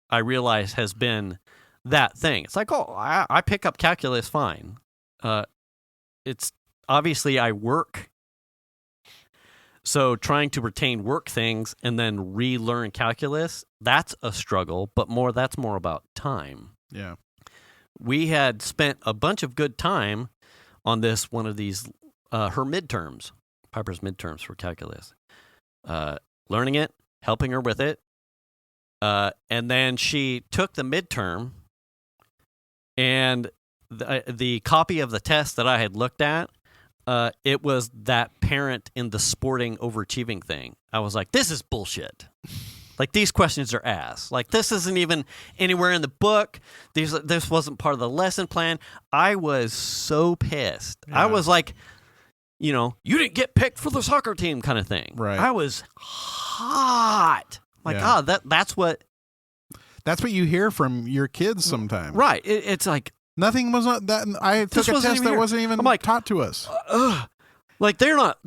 I realize, has been that thing. It's like, oh, I pick up calculus fine. It's obviously I work. So trying to retain work things and then relearn calculus, that's a struggle, but that's more about time. Yeah. We had spent a bunch of good time on one of these, her midterms, Piper's midterms for calculus. Learning it, helping her with it. And then she took the midterm, and the copy of the test that I had looked at, it was that parent in the sporting overachieving thing. I was like, this is bullshit. Like, these questions are ass. Like, this isn't even anywhere in the book. This wasn't part of the lesson plan. I was so pissed. Yeah. I was like, you didn't get picked for the soccer team kind of thing. Right. I was hot. Like, that's what you hear from your kids sometimes. Right. It's like, nothing was not that. I took a test that wasn't even taught to us. Like they're not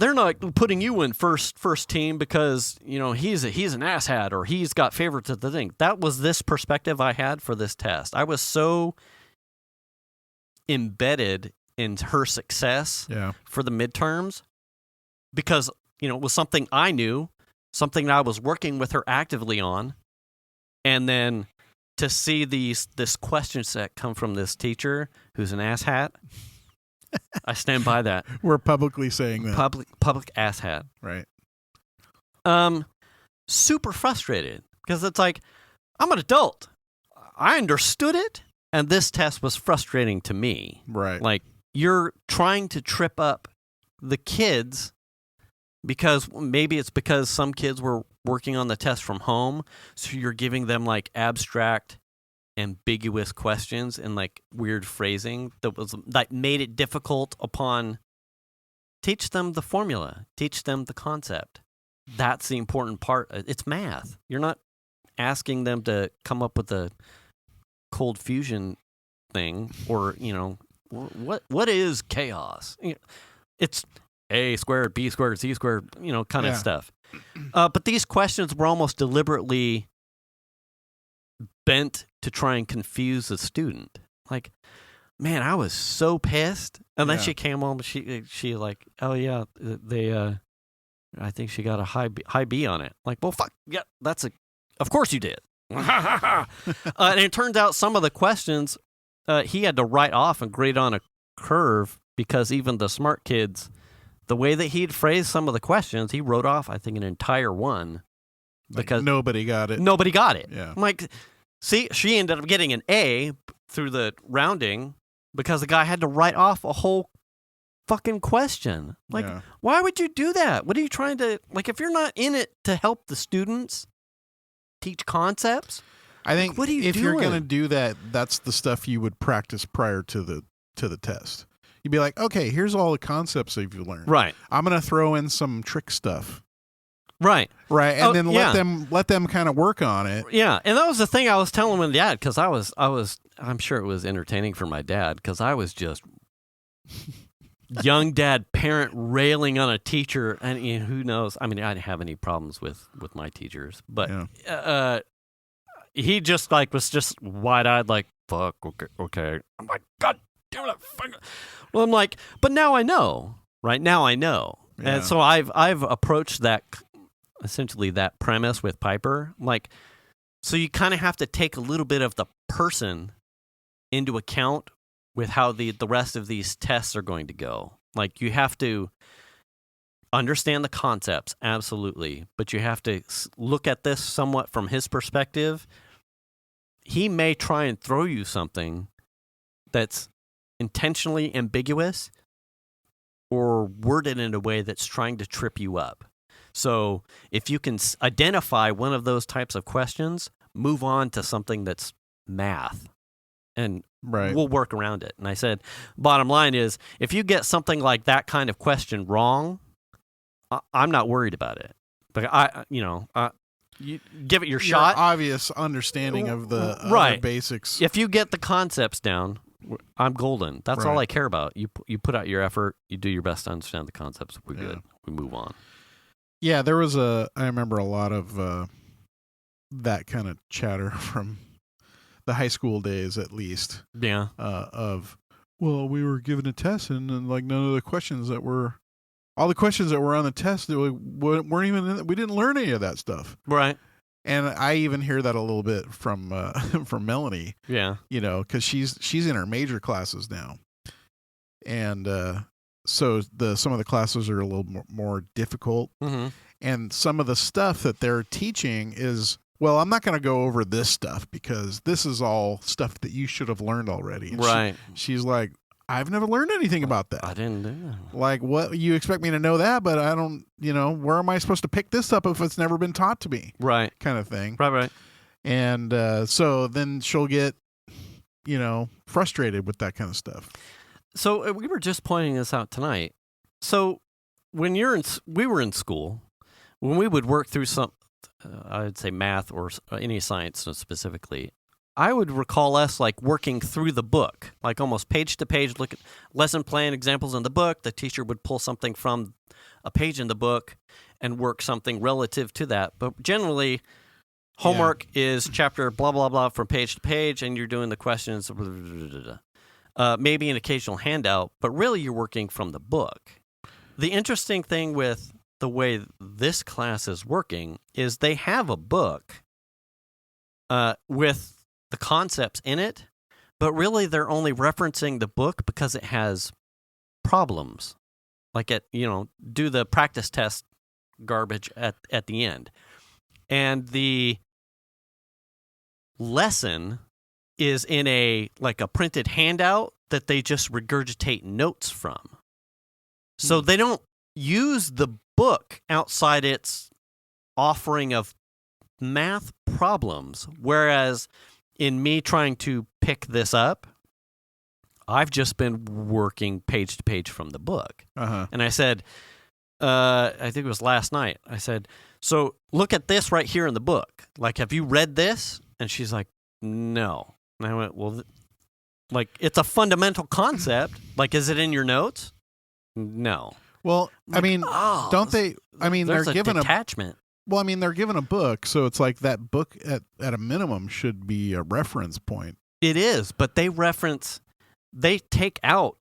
putting you in first team because he's an asshat or he's got favorites at the thing. That was this perspective I had for this test. I was so embedded in her success for the midterms because it was something I knew something that I was working with her actively on, and then to see this question set come from this teacher who's an asshat, I stand by that. We're publicly saying that. Public asshat. Right. Super frustrated because it's like, I'm an adult. I understood it, and this test was frustrating to me. Right. Like, you're trying to trip up the kids because maybe it's because some kids were working on the test from home, so you're giving them like abstract, ambiguous questions and like weird phrasing that made it difficult upon teach them the formula, teach them the concept. That's the important part. It's math. You're not asking them to come up with a cold fusion thing or, what is chaos? It's A squared, B squared, C squared, kind of stuff. But these questions were almost deliberately bent to try and confuse the student. Like, man, I was so pissed. And then she came home, she like, oh yeah, they I think she got a high B on it. Like, well, fuck, yeah, of course you did. And it turns out some of the questions he had to write off and grade on a curve because even the smart kids, the way that he'd phrased some of the questions, he wrote off, I think, an entire one. Because nobody got it. Nobody got it. Yeah. I'm like, see, she ended up getting an A through the rounding because the guy had to write off a whole fucking question. Like, why would you do that? What are you trying to, like, if you're not in it to help the students teach concepts, I think what are you if doing? You're going to do that, that's the stuff you would practice prior to the test. You'd be like, okay, here's all the concepts that you've learned. Right. I'm going to throw in some trick stuff. Right. Right. And then let them kind of work on it. Yeah. And that was the thing I was telling my dad because I'm sure it was entertaining for my dad because I was just young dad parent railing on a teacher, and who knows? I mean, I didn't have any problems with my teachers, but he just like was just wide eyed, like fuck, okay. I'm like, God damn it! Well, I'm like, but now I know, right? Now I know, and so I've approached that essentially that premise with Piper, like, so you kind of have to take a little bit of the person into account with how the rest of these tests are going to go. Like, you have to understand the concepts, absolutely, but you have to look at this somewhat from his perspective. He may try and throw you something that's intentionally ambiguous or worded in a way that's trying to trip you up. So if you can identify one of those types of questions, move on to something that's math. And we'll work around it. And I said, bottom line is, if you get something like that kind of question wrong, I'm not worried about it. But you give it your shot. Obvious understanding of the other basics. If you get the concepts down, I'm golden. That's all I care about. You put out your effort. You do your best to understand the concepts. We're good. We move on. Yeah, there was I remember a lot of that kind of chatter from the high school days, at least. Yeah. Well, we were given a test, and like none of the questions that were, all the questions that were on the test, weren't even. We didn't learn any of that stuff. Right. And I even hear that a little bit from from Melanie. Yeah. Because she's in her major classes now, and so some of the classes are a little more difficult, and some of the stuff that they're teaching is. Well, I'm not going to go over this stuff because this is all stuff that you should have learned already. And she's like, I've never learned anything about that. I didn't do that. Like, what? You expect me to know that, but I don't, where am I supposed to pick this up if it's never been taught to me? Right. Kind of thing. Right. And so then she'll get, frustrated with that kind of stuff. So we were just pointing this out tonight. So when we were in school, when we would work through I'd say math or any science specifically, I would recall us like working through the book, like almost page to page, look at lesson plan examples in the book. The teacher would pull something from a page in the book and work something relative to that. But generally, homework is chapter blah, blah, blah from page to page, and you're doing the questions, maybe an occasional handout, but really you're working from the book. The interesting thing with the way this class is working is they have a book with the concepts in it, but really they're only referencing the book because it has problems. Like do the practice test garbage at the end. And the lesson is in a printed handout that they just regurgitate notes from. So they don't use the book outside its offering of math problems. Whereas in me trying to pick this up, I've just been working page to page from the book. And I said, I think it was last night, I said, so look at this right here in the book. Like, have you read this? And she's like, no. And I went, well, it's a fundamental concept. Like, is it in your notes? No. Well, I mean, don't they? I mean, they're given a detachment. Well, I mean, they're given a book, so it's like that book at a minimum should be a reference point. It is, but they take out,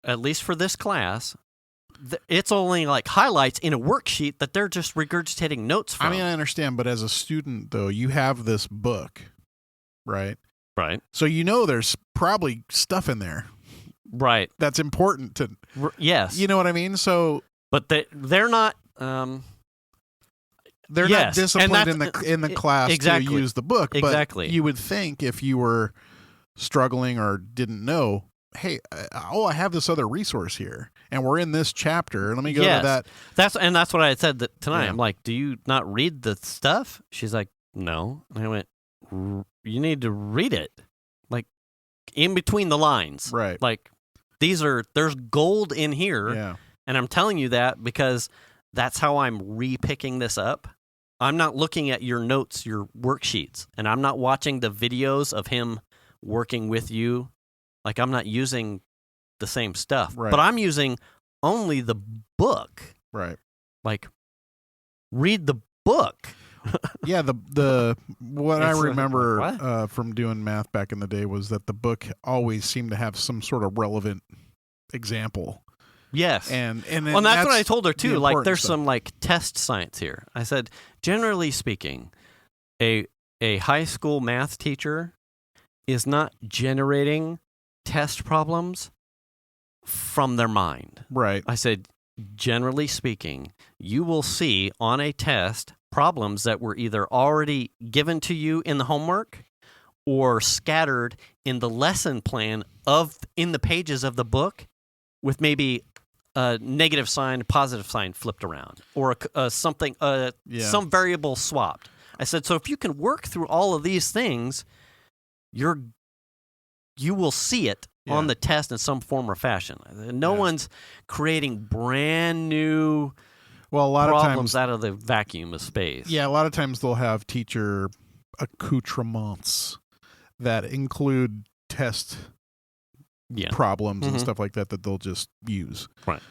at least for this class, it's only highlights in a worksheet that they're just regurgitating notes from. I mean, I understand, but as a student, though, you have this book, right? Right. So there's probably stuff in there. Right. That's important to... Yes. You know what I mean? So... But they're not... They're not disciplined in the class to use the book. Exactly. But you would think if you were struggling or didn't know, hey, I have this other resource here, and we're in this chapter. Let me go to that. That's what I had said tonight. Yeah. I'm like, do you not read the stuff? She's like, no. And I went, you need to read it, in between the lines. Right. There's gold in here. Yeah. And I'm telling you that because that's how I'm re-picking this up. I'm not looking at your notes, your worksheets, and I'm not watching the videos of him working with you. I'm not using the same stuff, right. But I'm using only the book. Right. Read the book. Yeah, what I remember from doing math back in the day was that the book always seemed to have some sort of relevant example. Yes. And that's what I told her too. There's some test science here. I said, generally speaking, a high school math teacher is not generating test problems from their mind. Right. I said, generally speaking, you will see on a test problems that were either already given to you in the homework or scattered in the lesson plan in the pages of the book with maybe a negative sign, positive sign flipped around, or some variable swapped. I said, so if you can work through all of these things, you will see it on the test in some form or fashion. No one's creating brand new problems out of the vacuum of space. Yeah, a lot of times they'll have teacher accoutrements that include test problems and stuff like that they'll just use. Right.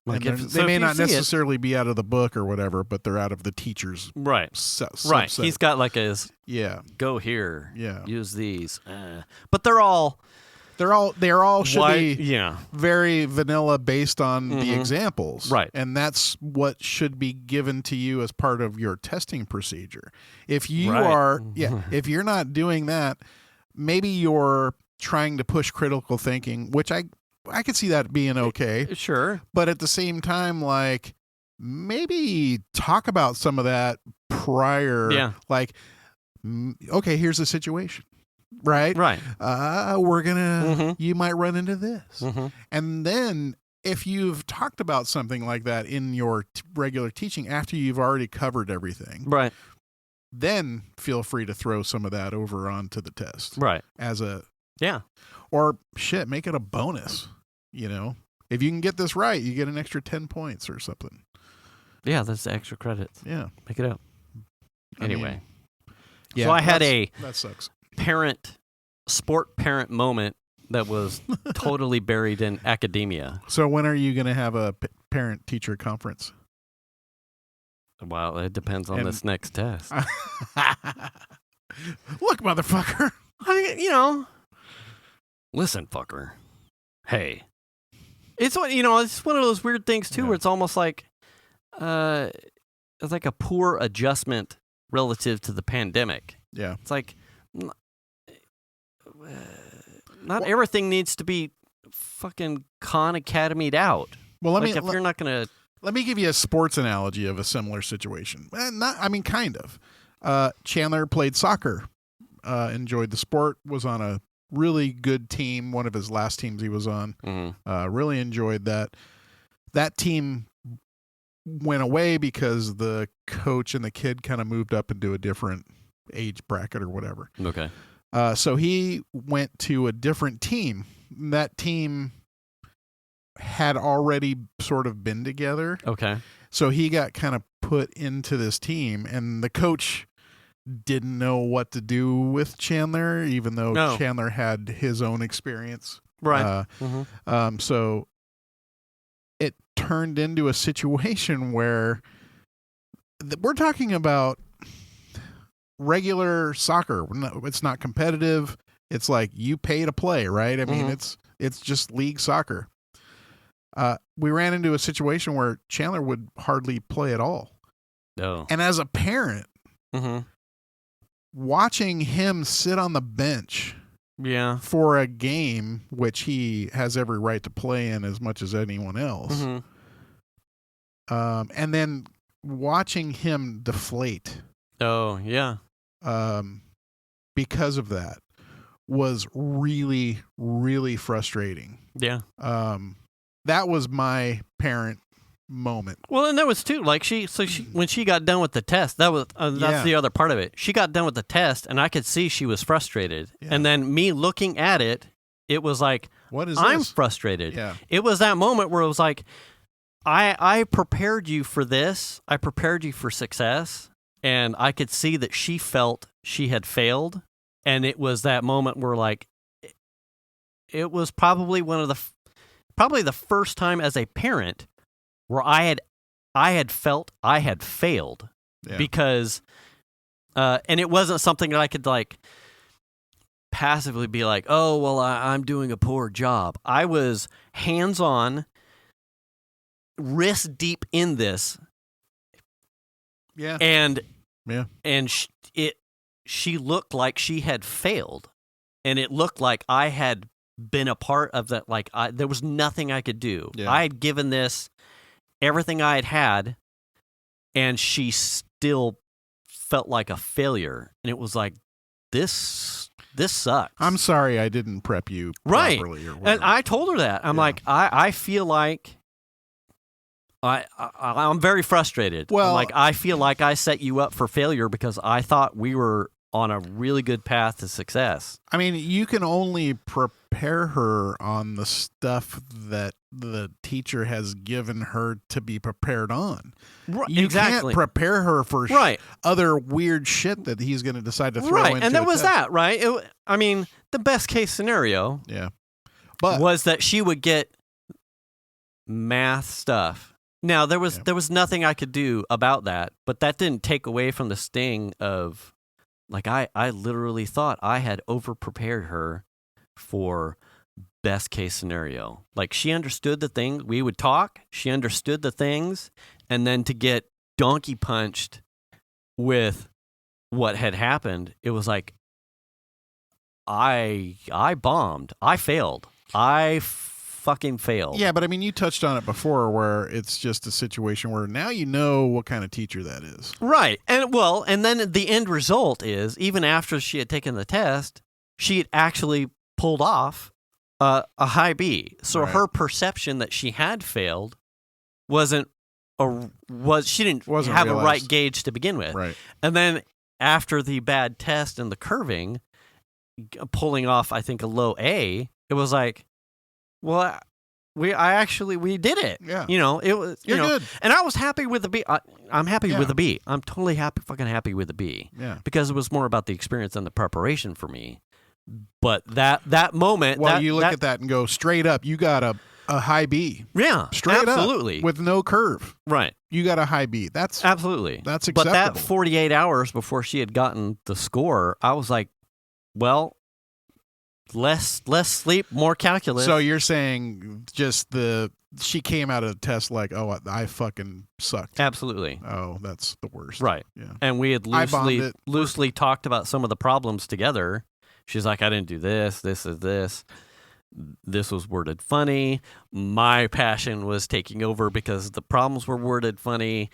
They may not necessarily be out of the book or whatever, but they're out of the teacher's right. He's got his go here. Yeah. Use these. But they're all should be very vanilla based on the examples. Right. And that's what should be given to you as part of your testing procedure. If you if you're not doing that, maybe you're trying to push critical thinking, which I could see that being okay. Sure. But at the same time, maybe talk about some of that prior. Yeah. Okay, here's the situation. Right? Right. We're going to, you might run into this. Mm-hmm. And then if you've talked about something like that in your regular teaching after you've already covered everything. Right. Then feel free to throw some of that over onto the test. Right. Or make it a bonus, If you can get this right, you get an extra 10 points or something. Yeah, that's extra credits. Yeah. Make it up. Anyway. So I had that sucks. sport parent moment that was totally buried in academia. So when are you going to have a parent-teacher conference? Well, it depends on this next test. Look, motherfucker. Listen, fucker. Hey. It's one of those weird things too, where it's almost like it's like a poor adjustment relative to the pandemic. Yeah. It's like not everything needs to be fucking Khan Academied out. Well, If you're not gonna, let me give you a sports analogy of a similar situation. Kind of. Chandler played soccer, enjoyed the sport, was on a really good team, one of his last teams he was on. Really enjoyed that. That team went away because the coach and the kid kind of moved up into a different age bracket or whatever. Okay. So he went to a different team. That team had already sort of been together. Okay. So he got kind of put into this team, and the coach didn't know what to do with Chandler, even though Chandler had his own experience. Right. So it turned into a situation where we're talking about regular soccer. It's not competitive. It's like you pay to play, right? I mean, it's just league soccer. We ran into a situation where Chandler would hardly play at all. Oh. And as a parent, watching him sit on the bench for a game, which he has every right to play in as much as anyone else, and then watching him deflate. Oh, yeah. Because of that was really, really frustrating. Yeah. That was my parent moment. Well, and that was too, like when she got done with the test, that's the other part of it. She got done with the test and I could see she was frustrated. Yeah. And then me looking at it, it was like, I'm frustrated. Yeah. It was that moment where it was like, I prepared you for this. I prepared you for success. And I could see that she felt she had failed. And it was that moment where, like, it was probably probably the first time as a parent where I had felt I had failed. Yeah. Because, and it wasn't something that I could, like, passively be like, oh, well, I'm doing a poor job. I was hands-on, wrist deep in this. Yeah. And she looked like she had failed, and it looked like I had been a part of that. Like there was nothing I could do. Yeah. I had given this everything I had, and she still felt like a failure. And it was like, this sucks. I'm sorry I didn't prep you properly. Or and I told her that. I'm like, I feel like I'm very frustrated. Well, like I feel like I set you up for failure because I thought we were on a really good path to success. I mean, you can only prepare her on the stuff that the teacher has given her to be prepared on. You can't prepare her for other weird shit that he's going to decide to throw into and that was test. that, right? I mean, the best case scenario was that she would get math stuff. Now, there was nothing I could do about that, but that didn't take away from the sting of, like, I literally thought I had over-prepared her for best case scenario. Like, she understood the things. We would talk. She understood the things. And then to get donkey punched with what had happened, it was like, I bombed. I failed. I fucking failed. Yeah, but I mean, you touched on it before where it's just a situation where now you know what kind of teacher that is. Right. And then the end result is, even after she had taken the test, she had actually pulled off a high B. So her perception that she had failed she didn't have a right gauge to begin with. Right. And then after the bad test and the curving, pulling off, I think, a low A, it was like, well, we did it. Yeah. It was, good. And I was happy with the B. I'm happy with the B. I'm totally fucking happy with the B. Yeah. Because it was more about the experience than the preparation for me. But that moment. Well, you look at that and go, straight up, you got a high B. Yeah. Straight absolutely. up. With no curve. Right. You got a high B. That's absolutely. That's acceptable. But that 48 hours before she had gotten the score, I was like, well, less sleep, more calculus. So you're saying just she came out of the test like, oh, I fucking sucked. Absolutely. Oh, that's the worst. Right. Yeah. And we had loosely talked about some of the problems together. She's like, I didn't do this. This is this. This was worded funny. My passion was taking over because the problems were worded funny.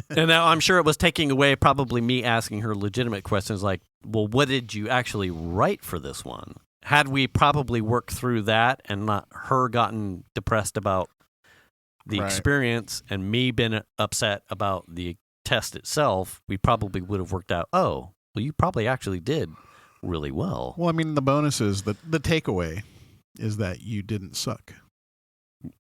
And now I'm sure it was taking away probably me asking her legitimate questions like, well, what did you actually write for this one? Had we probably worked through that and not her gotten depressed about the experience and me been upset about the test itself, we probably would have worked out, oh, well, you probably actually did really well. Well, I mean, the bonus is the takeaway is that you didn't suck.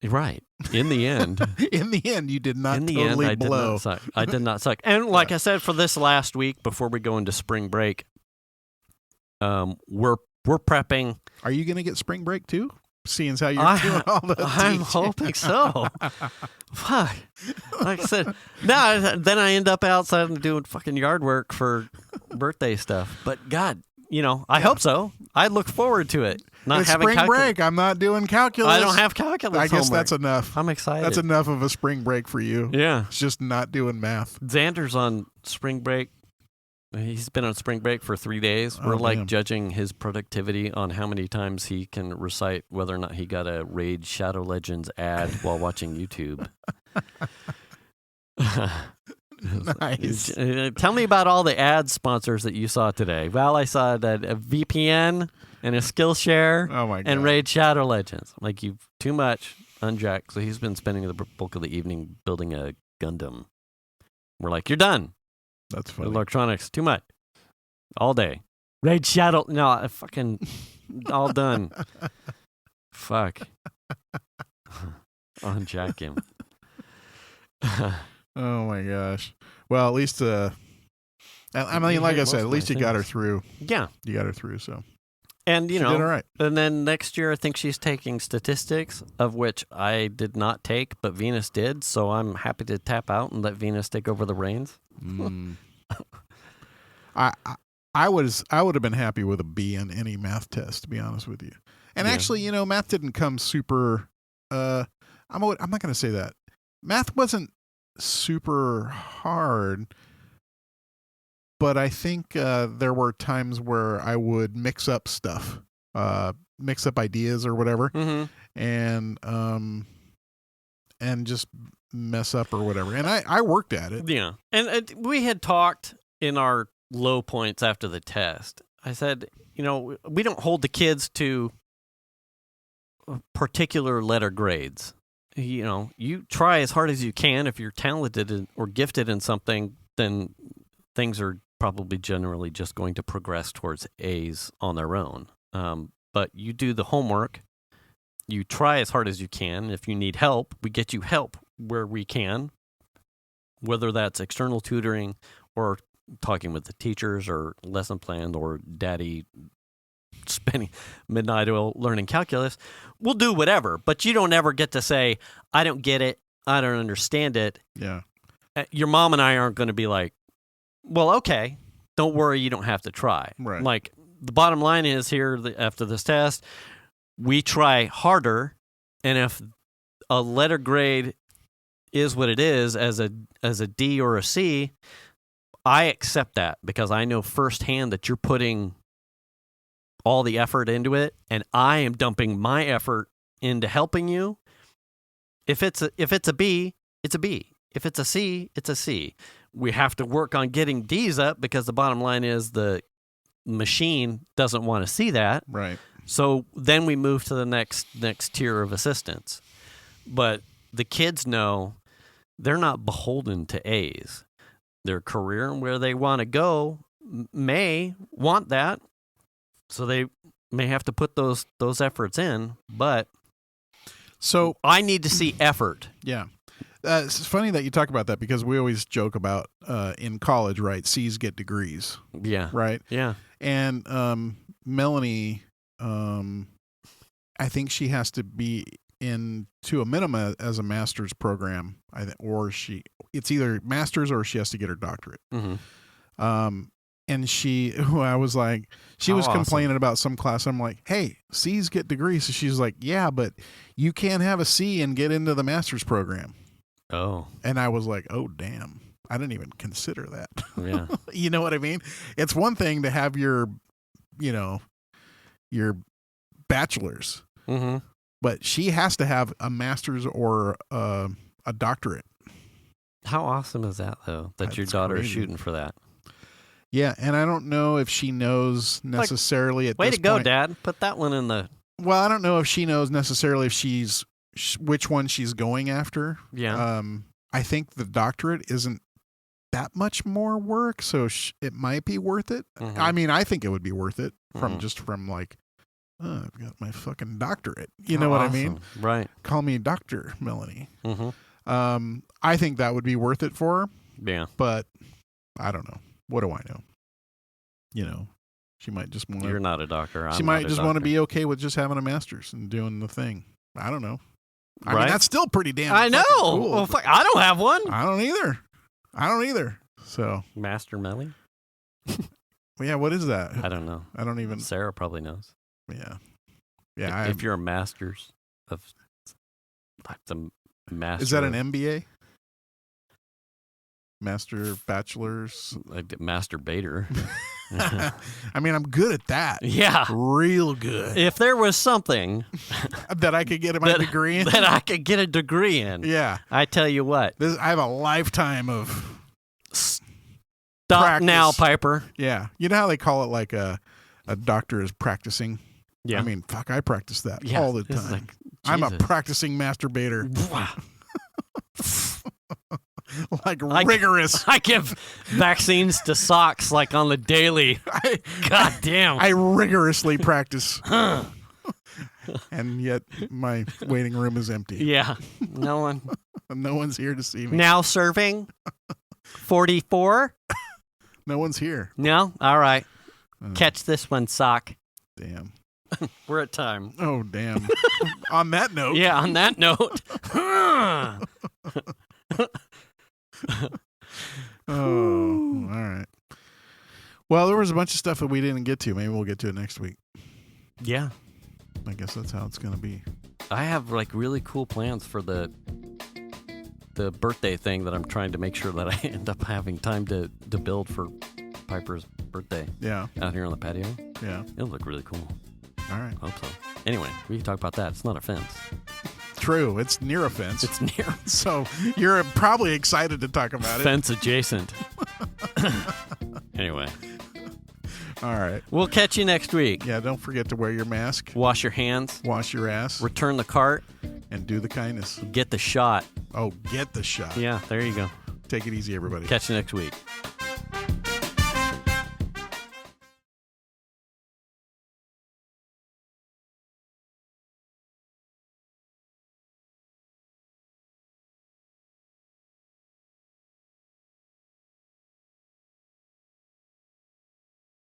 Right. In the end. In the end, you did not totally I blow. Did not suck. I did not suck. And like I said, for this last week, before we go into spring break, we're prepping. Are you going to get spring break too? Seeing as how you're doing all the I'm hoping so. Fuck. Like I said, then I end up outside and doing fucking yard work for birthday stuff. But God, I hope so. I look forward to it. It's spring break. I'm not doing calculus. I don't have calculus. I guess that's enough. I'm excited. That's enough of a spring break for you. Yeah. It's just not doing math. Xander's on spring break. He's been on spring break for 3 days. We're judging his productivity on how many times he can recite whether or not he got a Raid Shadow Legends ad while watching YouTube. Nice. Tell me about all the ad sponsors that you saw today. Well, I saw that a VPN and a Skillshare and Raid Shadow Legends. I'm like, you've too much, unjack. So he's been spending the bulk of the evening building a Gundam. We're like, you're done. That's funny. Electronics, too much. All day. Raid Shadow. No, I fucking all done. Fuck. Unjack him. Oh my gosh. Well, at least I mean, like I said, at least you got her through. Yeah. You got her through, so. And she did all right. And then next year I think she's taking statistics, of which I did not take, but Venus did, so I'm happy to tap out and let Venus take over the reins. I would have been happy with a B on any math test, to be honest with you. And actually, math didn't come super I'm not going to say that. Math wasn't super hard, but I think there were times where I would mix up stuff, mix up ideas or whatever, and just mess up or whatever. And I worked at it. Yeah. And we had talked in our low points after the test. I said, we don't hold the kids to particular letter grades. You try as hard as you can. If you're talented or gifted in something, then things are probably generally just going to progress towards A's on their own. But you do the homework. You try as hard as you can. If you need help, we get you help where we can, whether that's external tutoring or talking with the teachers or lesson plan or daddy spending midnight oil learning calculus. We'll do whatever, but you don't ever get to say, I don't get it. I don't understand it. Yeah. Your mom and I aren't going to be like, well, okay, don't worry. You don't have to try. Right. Like the bottom line is here after this test, we try harder. And if a letter grade is what it is as a D or a C, I accept that because I know firsthand that you're putting all the effort into it, and I am dumping my effort into helping you. If it's a B, it's a B. If it's a C, it's a C. We have to work on getting D's up because the bottom line is the machine doesn't want to see that. Right. So then we move to the next tier of assistance. But the kids know they're not beholden to A's. Their career and where they want to go may want that. So they may have to put those efforts in, but so I need to see effort. Yeah. It's funny that you talk about that because we always joke about in college, right? C's get degrees. Yeah. Right? Yeah. And Melanie, I think she has to be to a minimum as a master's program, or it's either master's or she has to get her doctorate. Mm-hmm. and I was like, she How was awesome. complaining about some class. I'm like, hey, C's get degrees. So she's like, yeah, but you can't have a C and get into the master's program. Oh. And I was like, oh, damn. I didn't even consider that. Yeah. You know what I mean? It's one thing to have your bachelor's, Mm-hmm. but she has to have a master's or a doctorate. How awesome is that, though, that your That's daughter is crazy. shooting for that? Yeah, and I don't know if she knows necessarily at Way this to go, point. Dad. Put that one in the... Well, I don't know if she knows necessarily if which one she's going after. Yeah. I think the doctorate isn't that much more work, so it might be worth it. Mhm. I mean, I think it would be worth it Mhm. from like, oh, I've got my fucking doctorate. You How know what I awesome. mean? Right. Call me Dr. Melanie. Mm-hmm. I think that would be worth it for her, Yeah. but I don't know. What do I know? She might just want You're to. not a doctor. She I'm might not a just want to doctor. be okay with just having a master's and doing the thing. I don't know. I mean, Right? that's still pretty damn. I know. fucking cool, Well, but fuck, I don't have one. I don't either. So, Master Melly? well, yeah. What is that? I don't know. I don't even. Sarah probably knows. Yeah. Yeah. If you're a master's of like the master, Is that an MBA? Master, bachelor's. like masturbator? I mean, I'm good at that. Yeah. Real good. If there was something That I could get my degree in. that I could get a degree in, Yeah. I tell you what. I have a lifetime of. Stop practice. now, Piper. Yeah. You know how they call it like a doctor is practicing? Yeah. I mean, fuck, I practice that Yeah, all the it's time. like, I'm a Jesus. practicing masturbator. Wow. Like rigorous. I give vaccines to socks like on the daily. God damn. I rigorously practice. And yet my waiting room is empty. Yeah. No one. No one's here to see me. Now serving 44? No one's here. No? All right. Oh, Catch this one, sock. damn. We're at time. Oh, damn. On that note. Yeah, on that note. Oh, all right. Well, there was a bunch of stuff that we didn't get to. Maybe we'll get to it next week. Yeah. I guess that's how it's going to be. I have like really cool plans for the birthday thing that I'm trying to make sure that I end up having time to build for Piper's birthday Yeah. out here on the patio. Yeah. It'll look really cool. All right. Hope so. Anyway, we can talk about that. It's not a fence. True. It's near a fence. It's near So you're probably excited to talk about it. fence adjacent. Anyway, All right. we'll catch you next week. Yeah, don't forget to wear your mask, Wash your hands, wash your ass, return the cart, and do the kindness. get the shot. Oh, get the shot. Yeah, there you go. Take it easy, everybody. Catch you next week.